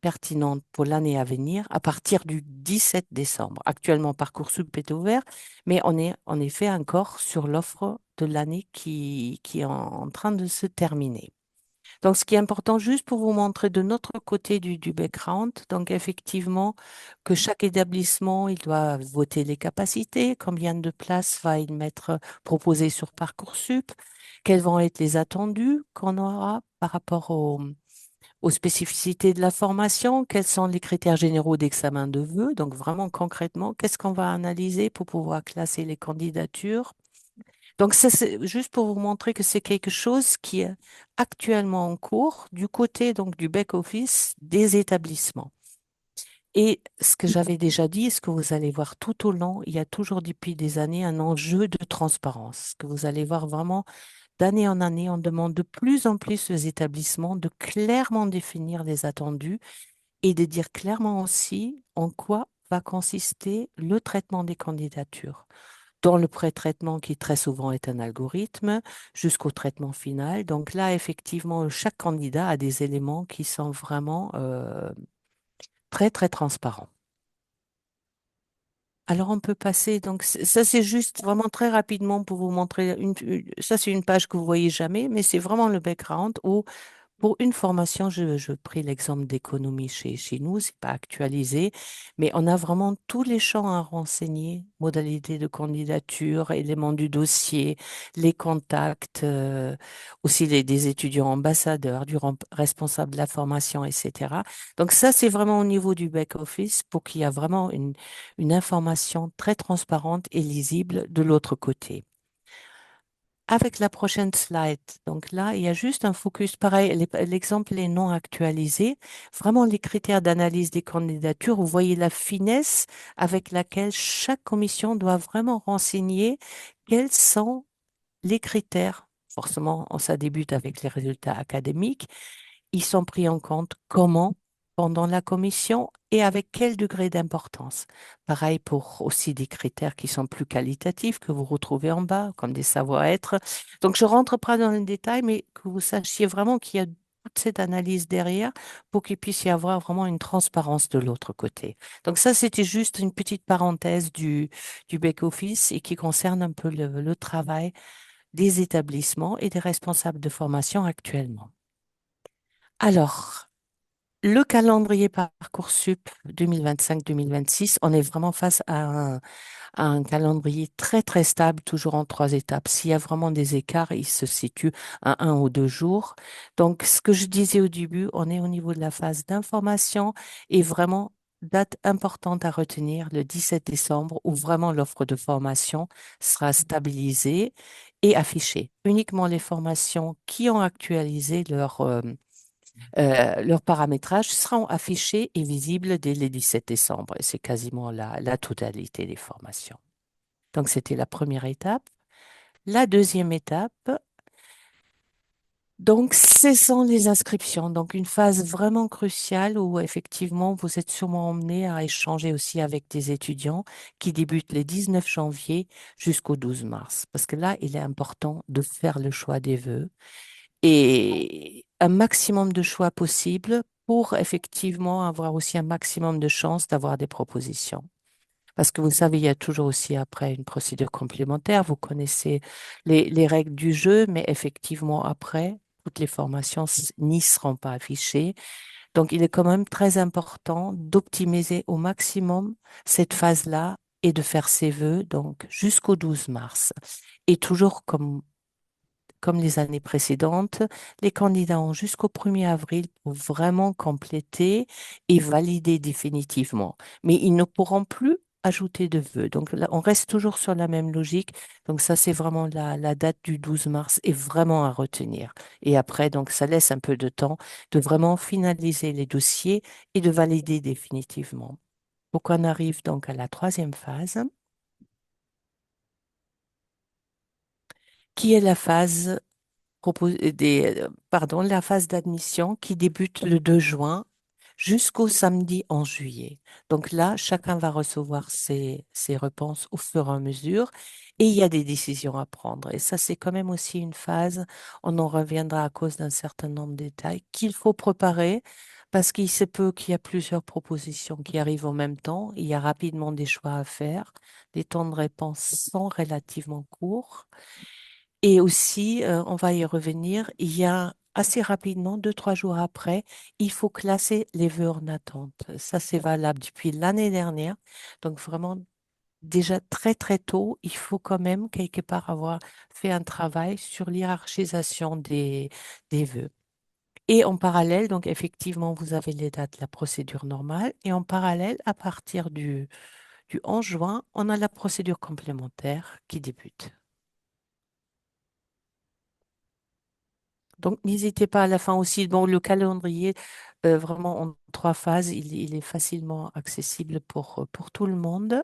pertinente pour l'année à venir à partir du 17 décembre. Actuellement, Parcoursup est ouvert, mais on est en effet encore sur l'offre de l'année qui est en train de se terminer. Donc, ce qui est important, juste pour vous montrer de notre côté du background, donc effectivement, que chaque établissement, il doit voter les capacités, combien de places va-il mettre proposées sur Parcoursup, quels vont être les attendus qu'on aura par rapport aux spécificités de la formation, quels sont les critères généraux d'examen de vœux, donc vraiment concrètement, qu'est-ce qu'on va analyser pour pouvoir classer les candidatures. Donc, ça, c'est juste pour vous montrer que c'est quelque chose qui est actuellement en cours du côté donc du back-office des établissements. Et ce que j'avais déjà dit, ce que vous allez voir tout au long, il y a toujours depuis des années un enjeu de transparence, que vous allez voir vraiment d'année en année, on demande de plus en plus aux établissements de clairement définir les attendus et de dire clairement aussi en quoi va consister le traitement des candidatures dans le pré-traitement qui très souvent est un algorithme, jusqu'au traitement final. Donc là, effectivement, chaque candidat a des éléments qui sont vraiment très, très transparents. Alors, on peut passer, donc ça c'est juste vraiment très rapidement pour vous montrer, ça c'est une page que vous voyez jamais, mais c'est vraiment le background où pour une formation, je pris l'exemple d'économie chez nous, c'est pas actualisé, mais on a vraiment tous les champs à renseigner, modalités de candidature, éléments du dossier, les contacts, aussi des étudiants ambassadeurs, responsable de la formation, etc. Donc ça, c'est vraiment au niveau du back-office pour qu'il y ait vraiment une information très transparente et lisible de l'autre côté. Avec la prochaine slide, donc là, il y a juste un focus pareil, l'exemple est non actualisé. Vraiment, les critères d'analyse des candidatures, vous voyez la finesse avec laquelle chaque commission doit vraiment renseigner quels sont les critères. Forcément, ça débute avec les résultats académiques, ils sont pris en compte comment pendant la commission et avec quel degré d'importance. Pareil pour aussi des critères qui sont plus qualitatifs que vous retrouvez en bas, comme des savoir-être. Donc, je rentre pas dans le détail, mais que vous sachiez vraiment qu'il y a toute cette analyse derrière pour qu'il puisse y avoir vraiment une transparence de l'autre côté. Donc ça, c'était juste une petite parenthèse du back-office et qui concerne un peu le travail des établissements et des responsables de formation actuellement. Alors, le calendrier Parcoursup 2025-2026, on est vraiment face à un calendrier très, très stable, toujours en 3 étapes. S'il y a vraiment des écarts, ils se situent à 1 ou 2 jours. Donc, ce que je disais au début, on est au niveau de la phase d'information et vraiment date importante à retenir, le 17 décembre, où vraiment l'offre de formation sera stabilisée et affichée. Uniquement les formations qui ont actualisé leur paramétrage seront affichés et visibles dès le 17 décembre. Et c'est quasiment la totalité des formations. Donc, c'était la première étape. La deuxième étape, donc, ce sont les inscriptions. Donc, une phase vraiment cruciale où effectivement, vous êtes sûrement emmené à échanger aussi avec des étudiants qui débutent le 19 janvier jusqu'au 12 mars. Parce que là, il est important de faire le choix des vœux et un maximum de choix possible pour effectivement avoir aussi un maximum de chances d'avoir des propositions. Parce que vous savez, il y a toujours aussi après une procédure complémentaire. Vous connaissez les règles du jeu, mais effectivement après, toutes les formations n'y seront pas affichées. Donc, il est quand même très important d'optimiser au maximum cette phase-là et de faire ses vœux, donc jusqu'au 12 mars. Et toujours comme les années précédentes, les candidats ont jusqu'au 1er avril pour vraiment compléter et valider définitivement. Mais ils ne pourront plus ajouter de vœux. Donc là, on reste toujours sur la même logique. Donc ça, c'est vraiment la date du 12 mars est vraiment à retenir. Et après, donc ça laisse un peu de temps de vraiment finaliser les dossiers et de valider définitivement. Donc on arrive donc à la troisième phase, qui est la phase la phase d'admission qui débute le 2 juin jusqu'au samedi 11 juillet. Donc là, chacun va recevoir ses réponses au fur et à mesure et il y a des décisions à prendre. Et ça, c'est quand même aussi une phase, on en reviendra à cause d'un certain nombre de détails qu'il faut préparer parce qu'il se peut qu'il y a plusieurs propositions qui arrivent en même temps. Il y a rapidement des choix à faire. Les temps de réponse sont relativement courts. Et aussi, on va y revenir, il y a assez rapidement, 2, 3 jours après, il faut classer les vœux en attente. Ça, c'est valable depuis l'année dernière. Donc, vraiment, déjà très, très tôt, il faut quand même, quelque part, avoir fait un travail sur l'hierarchisation des vœux. Et en parallèle, donc, effectivement, vous avez les dates, la procédure normale. Et en parallèle, à partir du 11 juin, on a la procédure complémentaire qui débute. Donc, n'hésitez pas à la fin aussi. Bon, le calendrier, vraiment en 3 phases, il est facilement accessible pour tout le monde.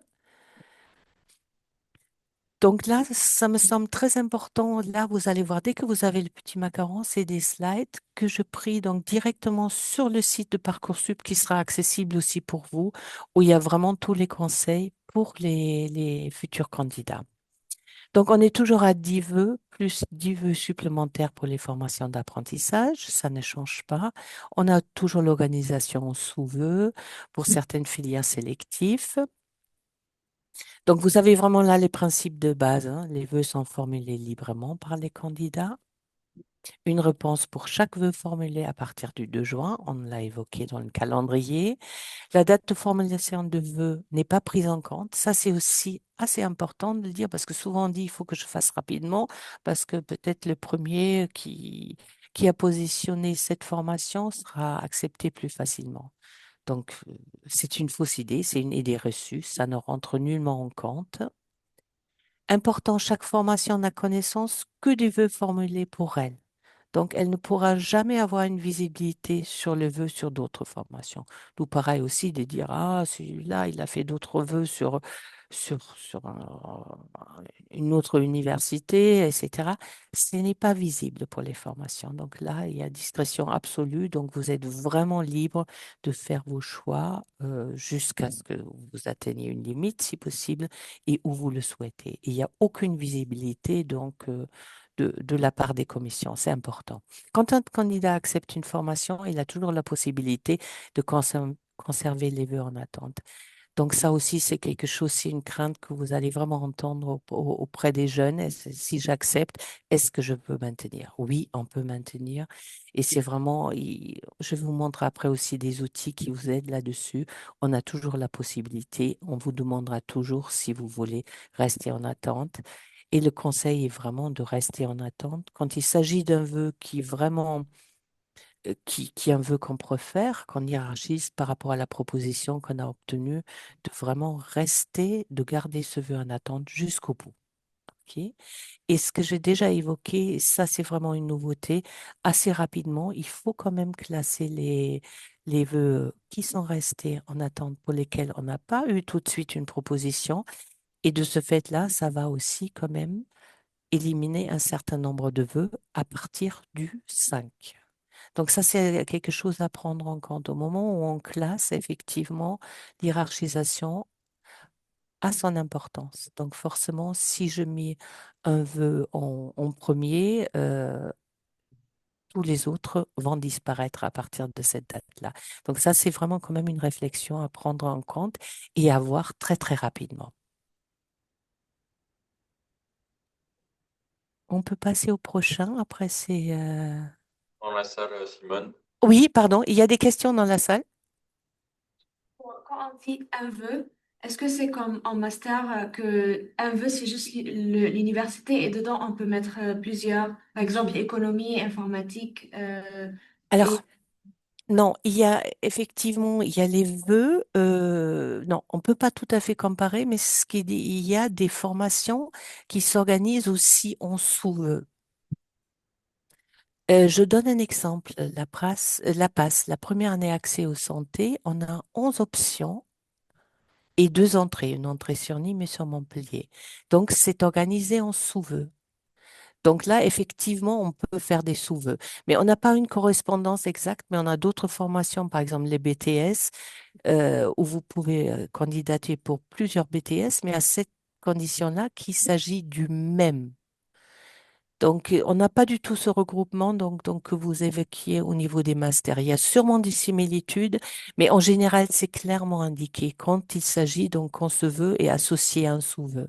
Donc là, ça me semble très important. Là, vous allez voir, dès que vous avez le petit macaron, c'est des slides que je pris donc directement sur le site de Parcoursup qui sera accessible aussi pour vous, où il y a vraiment tous les conseils pour les futurs candidats. Donc, on est toujours à 10 vœux, plus 10 vœux supplémentaires pour les formations d'apprentissage. Ça ne change pas. On a toujours l'organisation sous vœux pour certaines filières sélectives. Donc, vous avez vraiment là les principes de base, hein. Les vœux sont formulés librement par les candidats. Une réponse pour chaque vœu formulé à partir du 2 juin. On l'a évoqué dans le calendrier. La date de formulation de vœux n'est pas prise en compte. Ça, c'est aussi assez important de le dire parce que souvent on dit il faut que je fasse rapidement parce que peut-être le premier qui a positionné cette formation sera accepté plus facilement. Donc, c'est une fausse idée, c'est une idée reçue, ça ne rentre nullement en compte. Important, chaque formation n'a connaissance que des vœux formulés pour elle. Donc, elle ne pourra jamais avoir une visibilité sur le vœu sur d'autres formations. Tout pareil aussi de dire, ah, celui-là, il a fait d'autres vœux sur une autre université, etc. Ce n'est pas visible pour les formations. Donc là, il y a discrétion absolue. Donc, vous êtes vraiment libre de faire vos choix jusqu'à ce que vous atteigniez une limite, si possible, et où vous le souhaitez. Il n'y a aucune visibilité, donc, de la part des commissions. C'est important. Quand un candidat accepte une formation, il a toujours la possibilité de conserver les vœux en attente. Donc ça aussi, c'est quelque chose, c'est une crainte que vous allez vraiment entendre auprès des jeunes. Si j'accepte, est-ce que je peux maintenir? Oui, on peut maintenir. Et c'est vraiment, je vous montre après aussi des outils qui vous aident là-dessus. On a toujours la possibilité, on vous demandera toujours si vous voulez rester en attente. Et le conseil est vraiment de rester en attente. Quand il s'agit d'un vœu qui vraiment qui est un vœu qu'on préfère, qu'on hiérarchise par rapport à la proposition qu'on a obtenue, de vraiment rester, de garder ce vœu en attente jusqu'au bout. Ok. Et ce que j'ai déjà évoqué, ça c'est vraiment une nouveauté, assez rapidement, il faut quand même classer les vœux qui sont restés en attente pour lesquels on n'a pas eu tout de suite une proposition Et de ce fait-là, ça va aussi quand même éliminer un certain nombre de vœux à partir du 5. Donc ça, c'est quelque chose à prendre en compte. Au moment où on classe, effectivement, l'hierarchisation a son importance. Donc forcément, si je mets un vœu en premier, tous les autres vont disparaître à partir de cette date-là. Donc ça, c'est vraiment quand même une réflexion à prendre en compte et à voir très, très rapidement. On peut passer au prochain. Après, c'est... Dans la salle, Simone. Oui, pardon, il y a des questions dans la salle? Quand on dit un vœu, est-ce que c'est comme en master que un vœu c'est juste l'université et dedans on peut mettre plusieurs, par exemple économie, informatique Alors, et non, il y a effectivement, il y a les vœux. Non, on peut pas tout à fait comparer, mais il y a des formations qui s'organisent aussi en sous-vœux. Je donne un exemple. La PASS, la première année accès aux santé, on a 11 options et 2 entrées, une entrée sur Nîmes et sur Montpellier. Donc, c'est organisé en sous-vœux. Donc là, effectivement, on peut faire des sous-vœux. Mais on n'a pas une correspondance exacte, mais on a d'autres formations, par exemple les BTS, où vous pouvez candidater pour plusieurs BTS, mais à cette condition-là qu'il s'agit du même. Donc, on n'a pas du tout ce regroupement que vous évoquiez au niveau des masters. Il y a sûrement des similitudes, mais en général, c'est clairement indiqué quand il s'agit, donc, quand ce vœu est associé à un sous-vœu.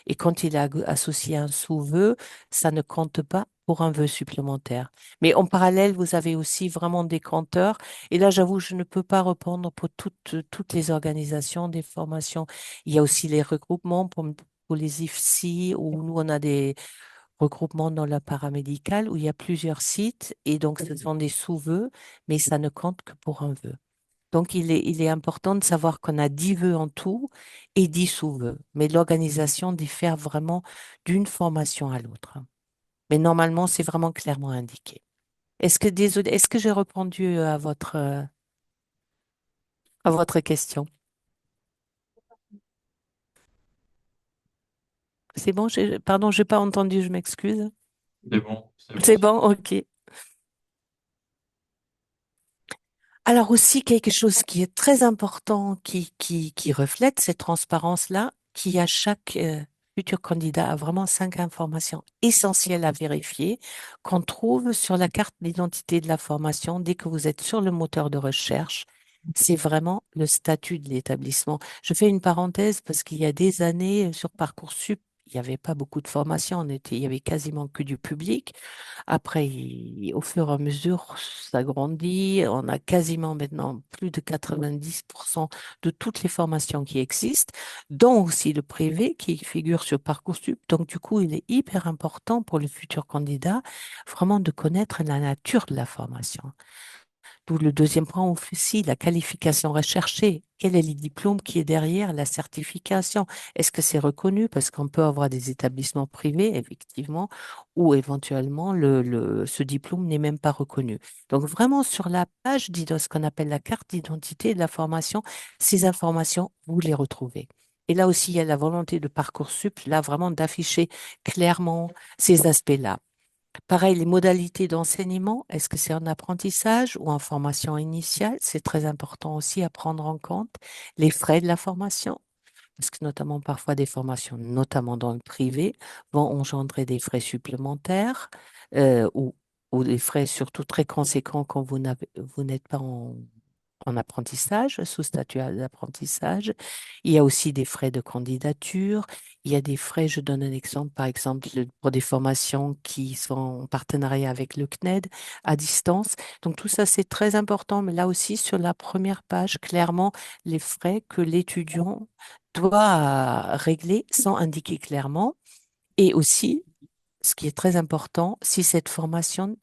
Et quand il est associé à un sous-vœu, ça ne compte pas pour un vœu supplémentaire. Mais en parallèle, vous avez aussi vraiment des compteurs. Et là, j'avoue, je ne peux pas répondre pour toutes les organisations des formations. Il y a aussi les regroupements pour les IFSI, où nous, on a des regroupements dans le paramédical, où il y a plusieurs sites. Et donc, ce sont des sous-vœux, mais ça ne compte que pour un vœu. Donc, il est important de savoir qu'on a 10 vœux en tout et 10 sous-vœux. Mais l'organisation diffère vraiment d'une formation à l'autre. Mais normalement, c'est vraiment clairement indiqué. Désolé, est-ce que j'ai répondu à votre question? C'est bon? Pardon, je n'ai pas entendu, je m'excuse. C'est bon, C'est Simone. bon, ok. Alors aussi, quelque chose qui est très important, qui reflète cette transparence-là, qui à chaque futur candidat a vraiment 5 informations essentielles à vérifier, qu'on trouve sur la carte d'identité de la formation dès que vous êtes sur le moteur de recherche. C'est vraiment le statut de l'établissement. Je fais une parenthèse parce qu'il y a des années sur Parcoursup, il n'y avait pas beaucoup de formations, il y avait quasiment que du public. Après, au fur et à mesure, ça grandit. On a quasiment maintenant plus de 90% de toutes les formations qui existent, dont aussi le privé qui figure sur Parcoursup. Donc, du coup, il est hyper important pour le futur candidat vraiment de connaître la nature de la formation. D'où le deuxième point aussi, la qualification recherchée. Quel est le diplôme qui est derrière la certification? Est-ce que c'est reconnu? Parce qu'on peut avoir des établissements privés, effectivement, où éventuellement ce diplôme n'est même pas reconnu. Donc vraiment sur la page ce qu'on appelle la carte d'identité de la formation, ces informations, vous les retrouvez. Et là aussi, il y a la volonté de Parcoursup, là vraiment d'afficher clairement ces aspects-là. Pareil, les modalités d'enseignement, est-ce que c'est en apprentissage ou en formation initiale? C'est très important aussi à prendre en compte. Les frais de la formation, parce que notamment parfois des formations, notamment dans le privé, vont engendrer des frais supplémentaires euh, ou, ou des frais surtout très conséquents quand vous n'êtes pas en apprentissage, sous statut d'apprentissage. Il y a aussi des frais de candidature. Il y a des frais, je donne un exemple, par exemple, pour des formations qui sont en partenariat avec le CNED à distance. Donc tout ça, c'est très important. Mais là aussi, sur la première page, clairement, les frais que l'étudiant doit régler sont indiqués clairement. Et aussi, ce qui est très important, si cette formation,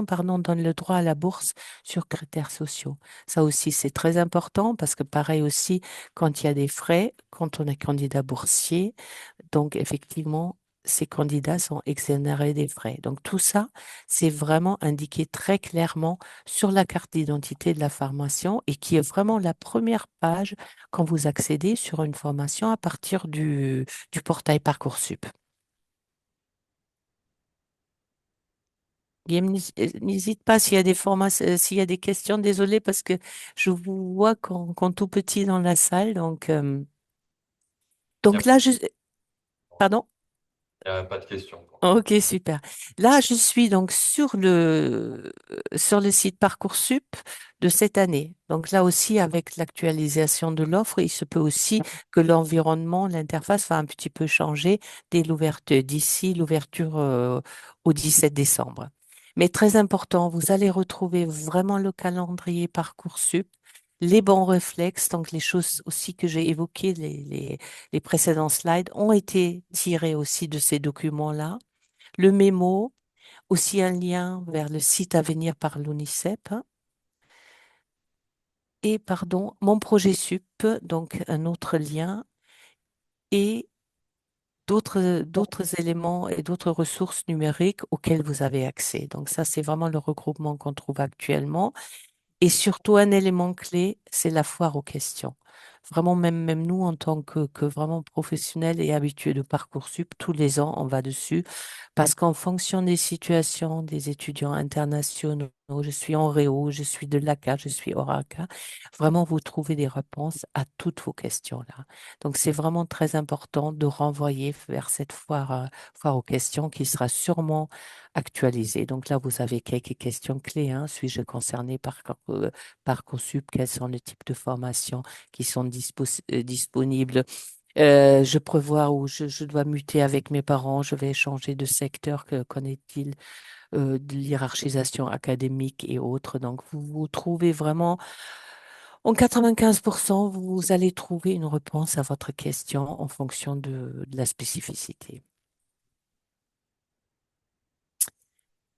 pardon, donne le droit à la bourse sur critères sociaux. Ça aussi, c'est très important parce que pareil aussi, quand il y a des frais, quand on est candidat boursier, donc effectivement, ces candidats sont exonérés des frais. Donc tout ça, c'est vraiment indiqué très clairement sur la carte d'identité de la formation et qui est vraiment la première page quand vous accédez sur une formation à partir du portail Parcoursup. Guillaume, n'hésite pas s'il y a des s'il y a des questions. Désolée parce que je vous vois quand tout petit dans la salle. Il n'y Donc a, là, pardon? y a pas de questions, quoi. Ok, super. Là, je suis donc sur le site Parcoursup de cette année. Donc là aussi, avec l'actualisation de l'offre, il se peut aussi que l'environnement, l'interface va un petit peu changer dès l'ouverture, d'ici l'ouverture au 17 décembre. Mais très important, vous allez retrouver vraiment le calendrier Parcoursup, les bons réflexes, donc les choses aussi que j'ai évoquées, les précédents slides, ont été tirés aussi de ces documents-là. Le mémo, aussi un lien vers le site à venir par l'UNICEF. Et pardon, mon projet SUP, donc un autre lien, et d'autres éléments et d'autres ressources numériques auxquelles vous avez accès. Donc ça, c'est vraiment le regroupement qu'on trouve actuellement. Et surtout, un élément clé, c'est la foire aux questions. Vraiment, même nous, en tant que vraiment professionnels et habitués de Parcoursup, tous les ans, on va dessus parce qu'en fonction des situations des étudiants internationaux, je suis en Réo, je suis de l'ACA, je suis ORACA, vraiment, vous trouvez des réponses à toutes vos questions-là. Donc, c'est vraiment très important de renvoyer vers cette foire aux questions qui sera sûrement actualisée. Donc là, vous avez quelques questions clés, hein. Suis-je concerné par Parcoursup? Quels sont les types de formations qui sont disponibles? Je prévois où je dois muter avec mes parents, je vais changer de secteur, qu'en est-il de l'hierarchisation académique et autres. Donc, vous vous trouvez vraiment, en 95%, vous allez trouver une réponse à votre question en fonction de la spécificité.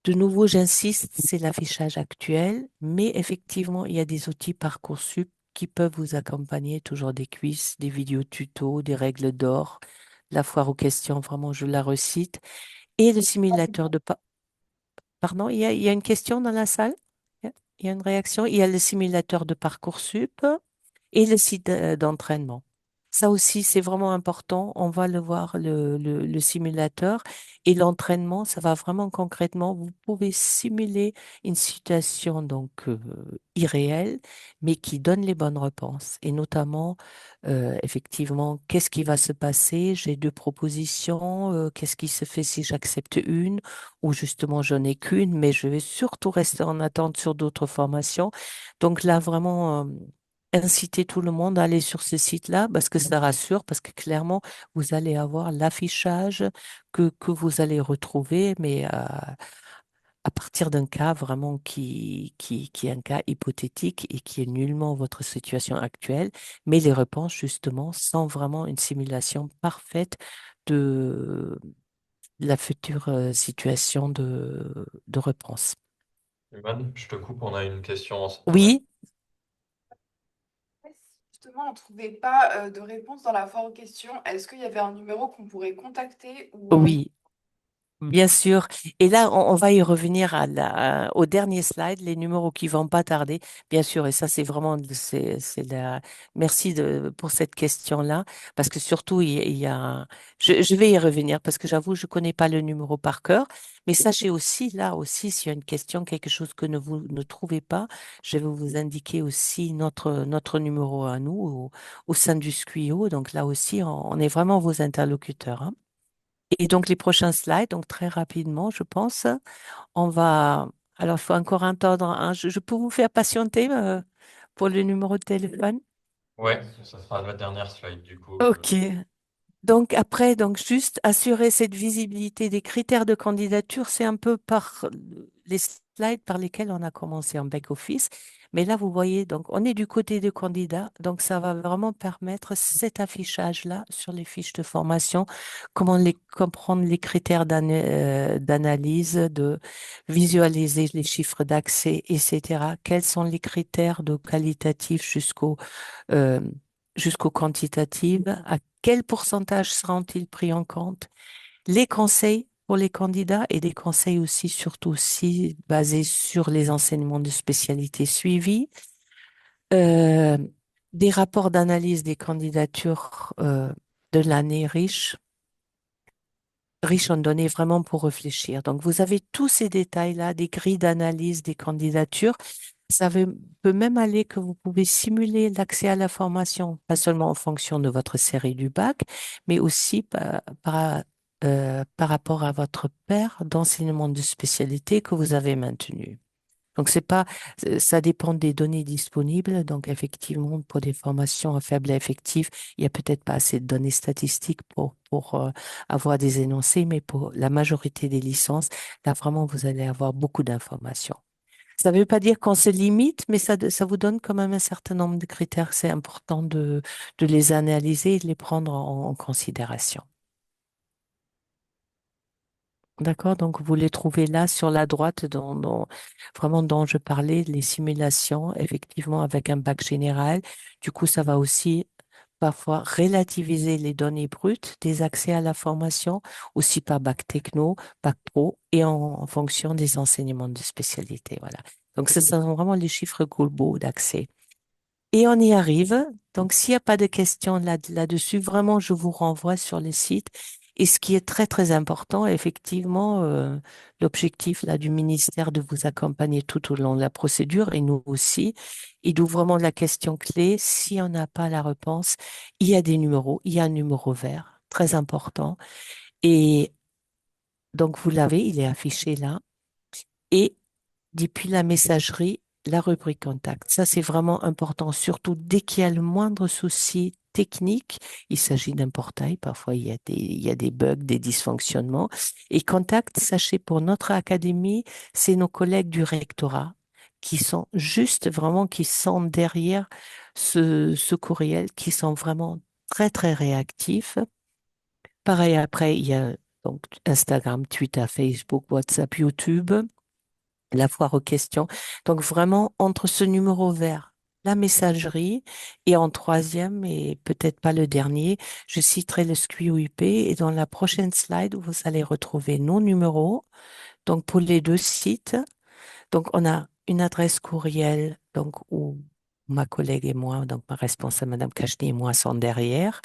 De nouveau, j'insiste, c'est l'affichage actuel, mais effectivement, il y a des outils Parcoursup qui peuvent vous accompagner, toujours des quiz, des vidéos tutos, des règles d'or, la foire aux questions, vraiment, je la recite, et le simulateur Pardon, il y a une question dans la salle? Il y a une réaction? Il y a le simulateur de Parcoursup et le site d'entraînement. Ça aussi, c'est vraiment important. On va le voir, le simulateur et l'entraînement, ça va vraiment concrètement. Vous pouvez simuler une situation donc irréelle, mais qui donne les bonnes réponses. Et notamment, effectivement, qu'est-ce qui va se passer? J'ai deux propositions. Qu'est-ce qui se fait si j'accepte une? Ou justement, je n'ai qu'une, mais je vais surtout rester en attente sur d'autres formations. Donc là, vraiment, inciter tout le monde à aller sur ce site-là parce que ça rassure, parce que clairement, vous allez avoir l'affichage que vous allez retrouver, mais à partir d'un cas vraiment qui est un cas hypothétique et qui est nullement votre situation actuelle, mais les réponses, justement, sont vraiment une simulation parfaite de la future situation de réponse. Iman, je te coupe, on a une question en live. Oui, Justement, on ne trouvait pas de réponse dans la foire aux questions. Est-ce qu'il y avait un numéro qu'on pourrait contacter ou oui. Bien sûr. Et là, on va y revenir au dernier slide, les numéros qui vont pas tarder, bien sûr. Et ça, c'est vraiment, merci pour cette question-là, parce que surtout, je vais y revenir parce que j'avoue, je connais pas le numéro par cœur. Mais sachez aussi, là aussi, s'il y a une question, quelque chose que vous ne trouvez pas, je vais vous indiquer aussi notre numéro à nous au sein du SQIO. Donc là aussi, on est vraiment vos interlocuteurs, hein. Et donc, les prochains slides, donc très rapidement, je pense, on va. Alors, il faut encore attendre, hein. Je peux vous faire patienter pour le numéro de téléphone? Ouais, ça sera la dernière slide du coup. Ok. Donc après, donc juste assurer cette visibilité des critères de candidature, c'est un peu par les slides par lesquels on a commencé en back-office. Mais là, vous voyez, donc on est du côté des candidats, donc ça va vraiment permettre cet affichage-là sur les fiches de formation, comment comprendre les critères d'analyse, de visualiser les chiffres d'accès, etc. Quels sont les critères de qualitatif euh, jusqu'au quantitatif, à quel pourcentage seront-ils pris en compte? les conseils pour les candidats et des conseils aussi, surtout aussi basés sur les enseignements de spécialité suivis, euh, des rapports d'analyse des candidatures de l'année riches en données vraiment pour réfléchir. Donc, vous avez tous ces détails-là, des grilles d'analyse des candidatures. Peut même aller que vous pouvez simuler l'accès à la formation, pas seulement en fonction de votre série du bac, mais aussi par rapport à votre paire d'enseignement de spécialité que vous avez maintenu. Donc, c'est pas, ça dépend des données disponibles. Donc, effectivement, pour des formations à faible effectif, il n'y a peut-être pas assez de données statistiques pour avoir des énoncés, mais pour la majorité des licences, là, vraiment, vous allez avoir beaucoup d'informations. Ça ne veut pas dire qu'on se limite, mais ça vous donne quand même un certain nombre de critères. C'est important de les analyser et de les prendre en considération. D'accord? Donc, vous les trouvez là sur la droite, vraiment dont je parlais, les simulations, effectivement, avec un bac général. Du coup, ça va aussi parfois relativiser les données brutes des accès à la formation, aussi par bac techno, bac pro, et en fonction des enseignements de spécialité. Voilà. Donc, ce sont vraiment les chiffres globaux d'accès. Et on y arrive. Donc, s'il n'y a pas de questions là-dessus, vraiment, je vous renvoie sur le site. Et ce qui est très, très important, effectivement, l'objectif là du ministère de vous accompagner tout au long de la procédure et nous aussi, et d'où vraiment la question clé, si on n'a pas la réponse, il y a des numéros, il y a un numéro vert, très important. Et donc, vous l'avez, il est affiché là. Et depuis la messagerie, la rubrique contact. Ça, c'est vraiment important, surtout dès qu'il y a le moindre souci technique. Il s'agit d'un portail, parfois il y a des bugs, des dysfonctionnements. Et contact, sachez, pour notre académie, c'est nos collègues du rectorat qui sont juste vraiment, qui sont derrière ce courriel, qui sont vraiment très, très réactifs. Pareil, après, il y a donc Instagram, Twitter, Facebook, WhatsApp, YouTube, la foire aux questions. Donc vraiment, entre ce numéro vert, la messagerie, et en troisième, et peut-être pas le dernier, je citerai le SQUIP, et dans la prochaine slide, vous allez retrouver nos numéros. Donc pour les deux sites, donc on a une adresse courriel, donc où ma collègue et moi, donc ma responsable, Madame Cachny et moi, sont derrière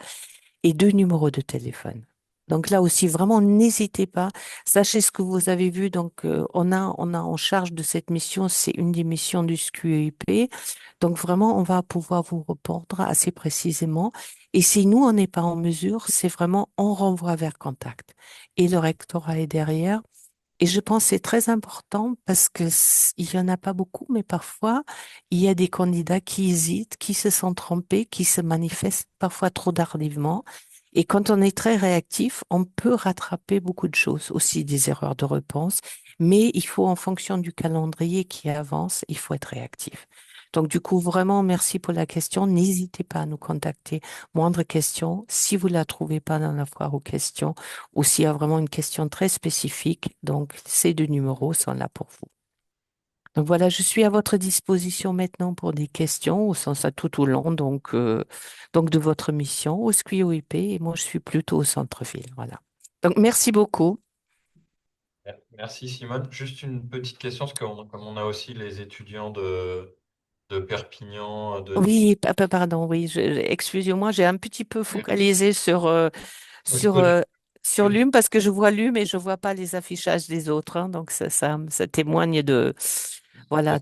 et deux numéros de téléphone. Donc là aussi, vraiment, n'hésitez pas. Sachez ce que vous avez vu. Donc, on a en charge de cette mission, c'est une des missions du SQEIP. Donc, vraiment, on va pouvoir vous répondre assez précisément. Et si nous, on n'est pas en mesure, c'est vraiment, on renvoie vers Contact. Et le rectorat est derrière. Et je pense que c'est très important parce que il y en a pas beaucoup, mais parfois, il y a des candidats qui hésitent, qui se sentent trompés, qui se manifestent parfois trop tardivement. Et quand on est très réactif, on peut rattraper beaucoup de choses, aussi des erreurs de réponse, mais il faut, en fonction du calendrier qui avance, il faut être réactif. Donc, du coup, vraiment, merci pour la question. N'hésitez pas à nous contacter. Moindre question, si vous la trouvez pas dans la foire aux questions, ou s'il y a vraiment une question très spécifique, donc ces deux numéros sont là pour vous. Donc voilà, je suis à votre disposition maintenant pour des questions, au sens à tout au long, donc de votre mission au SQIOIP, et moi je suis plutôt au centre-ville. Voilà. Donc merci beaucoup. Merci Simone. Juste une petite question, parce que comme on a aussi les étudiants de Perpignan, de Nice, Oui, pardon, oui, excusez-moi, j'ai un petit peu focalisé est-ce sur, que euh, sur l'UM parce que je vois l'UM et je vois pas les affichages des autres, hein, donc ça témoigne voilà,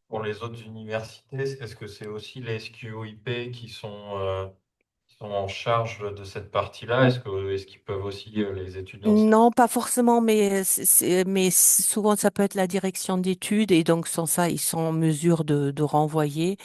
pour les autres universités, est-ce que c'est aussi les SQOIP qui sont en charge de cette partie-là? Est-ce qu'ils peuvent aussi, les étudiants? Non, pas forcément, mais, mais souvent ça peut être la direction d'études et donc sans ça, ils sont en mesure de renvoyer.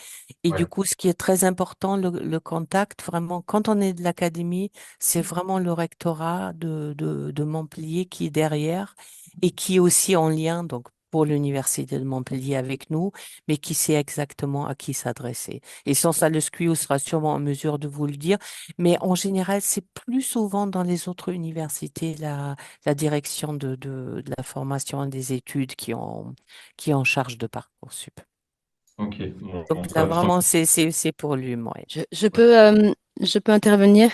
Et du Ouais, coup, ce qui est très important, le contact, vraiment, quand on est de l'académie, c'est vraiment le rectorat de Montpellier qui est derrière et qui est aussi en lien, donc, pour l'université de Montpellier avec nous, mais qui sait exactement à qui s'adresser. Et sans ça, le SQIO sera sûrement en mesure de vous le dire. Mais en général, c'est plus souvent dans les autres universités la direction de la formation et des études qui est en charge de Parcoursup. ok. Bon, Donc là, comme ça. vraiment, c'est pour lui, moi. Je peux intervenir?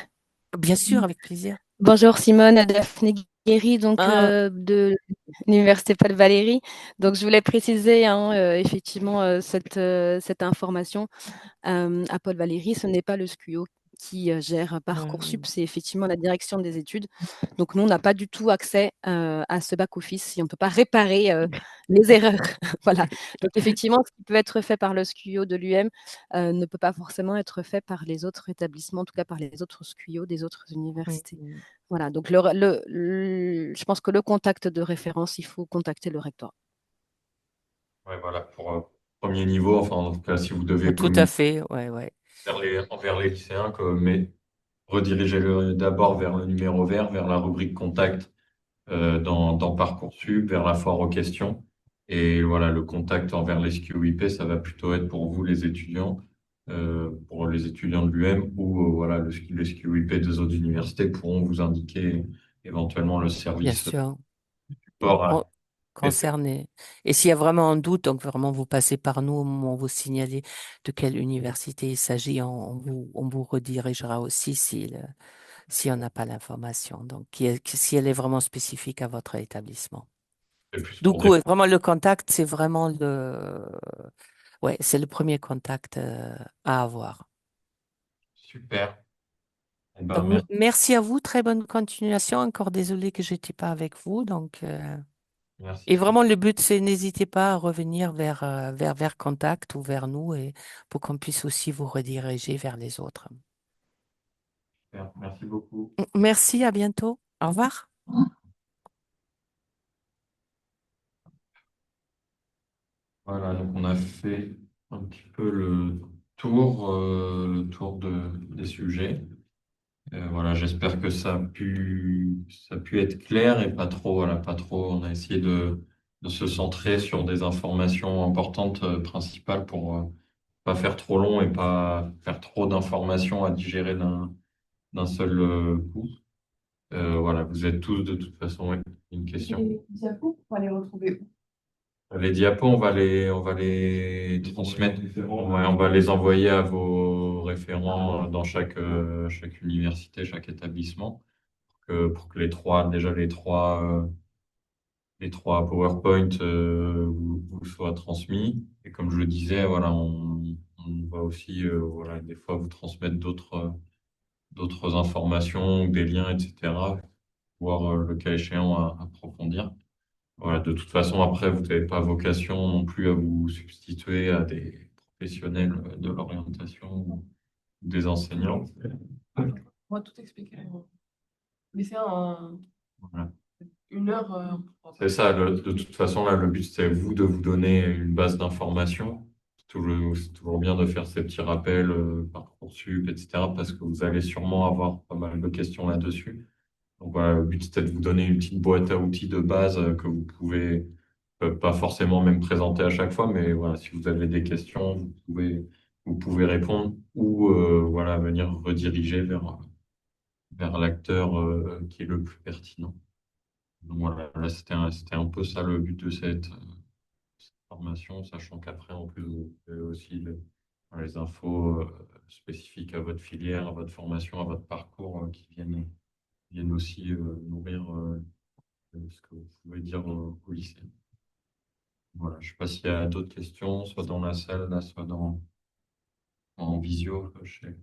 Bien sûr, avec plaisir. Bonjour Simone, Daphné Guéry, Ah, de l'Université Paul Valéry. Donc je voulais préciser hein, effectivement cette information. À Paul Valéry, ce n'est pas le SCUO qui gère Parcoursup, c'est effectivement la direction des études. Donc nous, on n'a pas du tout accès à ce back-office et on ne peut pas réparer les erreurs. Voilà. Donc effectivement, ce qui peut être fait par le SCUO de l'UM ne peut pas forcément être fait par les autres établissements, en tout cas par les autres SCUO des autres universités. mm. Voilà, donc je pense que le contact de référence, il faut contacter le rectorat. Ouais, voilà, pour premier niveau, enfin, en tout cas, si vous devez Tout à communiquer fait, ouais, ouais. envers les lycéens, mais redirigez-le d'abord vers le numéro vert, vers la rubrique contact dans Parcoursup, vers la foire aux questions. Et voilà, le contact envers les SQIP, ça va plutôt être pour vous, pour les étudiants de l'UM, ou voilà, les SQIP des autres universités pourront vous indiquer éventuellement le Bien service sûr. support Con- à référer. Concerné. Et s'il y a vraiment un doute, donc vraiment vous passez par nous au moment où vous signalez de quelle université il s'agit, on vous redirigera aussi si on n'a pas l'information. Donc, si elle est vraiment spécifique à votre établissement. C'est plus pour Donc, des... ouais, vraiment, le contact, c'est vraiment ouais, c'est le premier contact à avoir. Super. Eh ben, Donc, merci. merci à vous, très bonne continuation. Encore désolé que j'étais pas avec vous. Et Merci. vraiment, le but, c'est n'hésitez pas à revenir vers Contact ou vers nous et pour qu'on puisse aussi vous rediriger vers les autres. Super. Merci beaucoup. Merci, à bientôt. Au revoir. Voilà, donc on a fait un petit peu le tour des sujets. Voilà, j'espère que ça a pu être clair et pas trop, voilà, pas trop. On a essayé de se centrer sur des informations importantes, principales pour pas faire trop long et pas faire trop d'informations à digérer d'un seul coup. Voilà, vous êtes tous de toute façon, ouais, une question. Les diapos, on va les retrouver où? Les diapos, on va les transmettre, ouais, on va les envoyer à vos référents dans chaque université, chaque établissement, pour que déjà les trois PowerPoint vous soient transmis. Et comme je le disais, voilà, on va aussi, voilà, des fois vous transmettre d'autres informations ou des liens, etc., voir le cas échéant à approfondir. Voilà, de toute façon, après, vous n'avez pas vocation non plus à vous substituer à des professionnels de l'orientation ou des enseignants. On va tout expliquer. Mais c'est Voilà. une heure. C'est ça, de toute façon, là, le but, c'est vous de vous donner une base d'informations. C'est toujours bien de faire ces petits rappels, Parcoursup, etc., parce que vous allez sûrement avoir pas mal de questions là-dessus. Donc voilà, le but, c'était de vous donner une petite boîte à outils de base que vous pouvez pas forcément même présenter à chaque fois, mais voilà, si vous avez des questions, vous pouvez répondre ou voilà, venir rediriger vers l'acteur qui est le plus pertinent. Donc voilà, là, c'était un peu ça le but de cette formation, sachant qu'après, en plus, vous avez aussi les infos spécifiques à votre filière, à votre formation, à votre parcours viennent aussi nourrir ce que vous pouvez dire au lycée. Voilà, je ne sais pas s'il y a d'autres questions, soit dans la salle, là, soit en visio, chez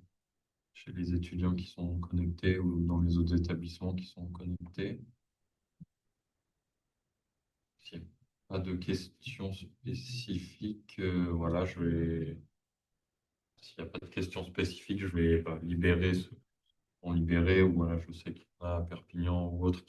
les étudiants qui sont connectés ou dans les autres établissements qui sont connectés. S'il n'y a pas de questions spécifiques, voilà, s'il n'y a pas de questions spécifiques, je vais libérer ceux qui sont libérés, ou voilà, je sais qu'il y en a à Perpignan ou autres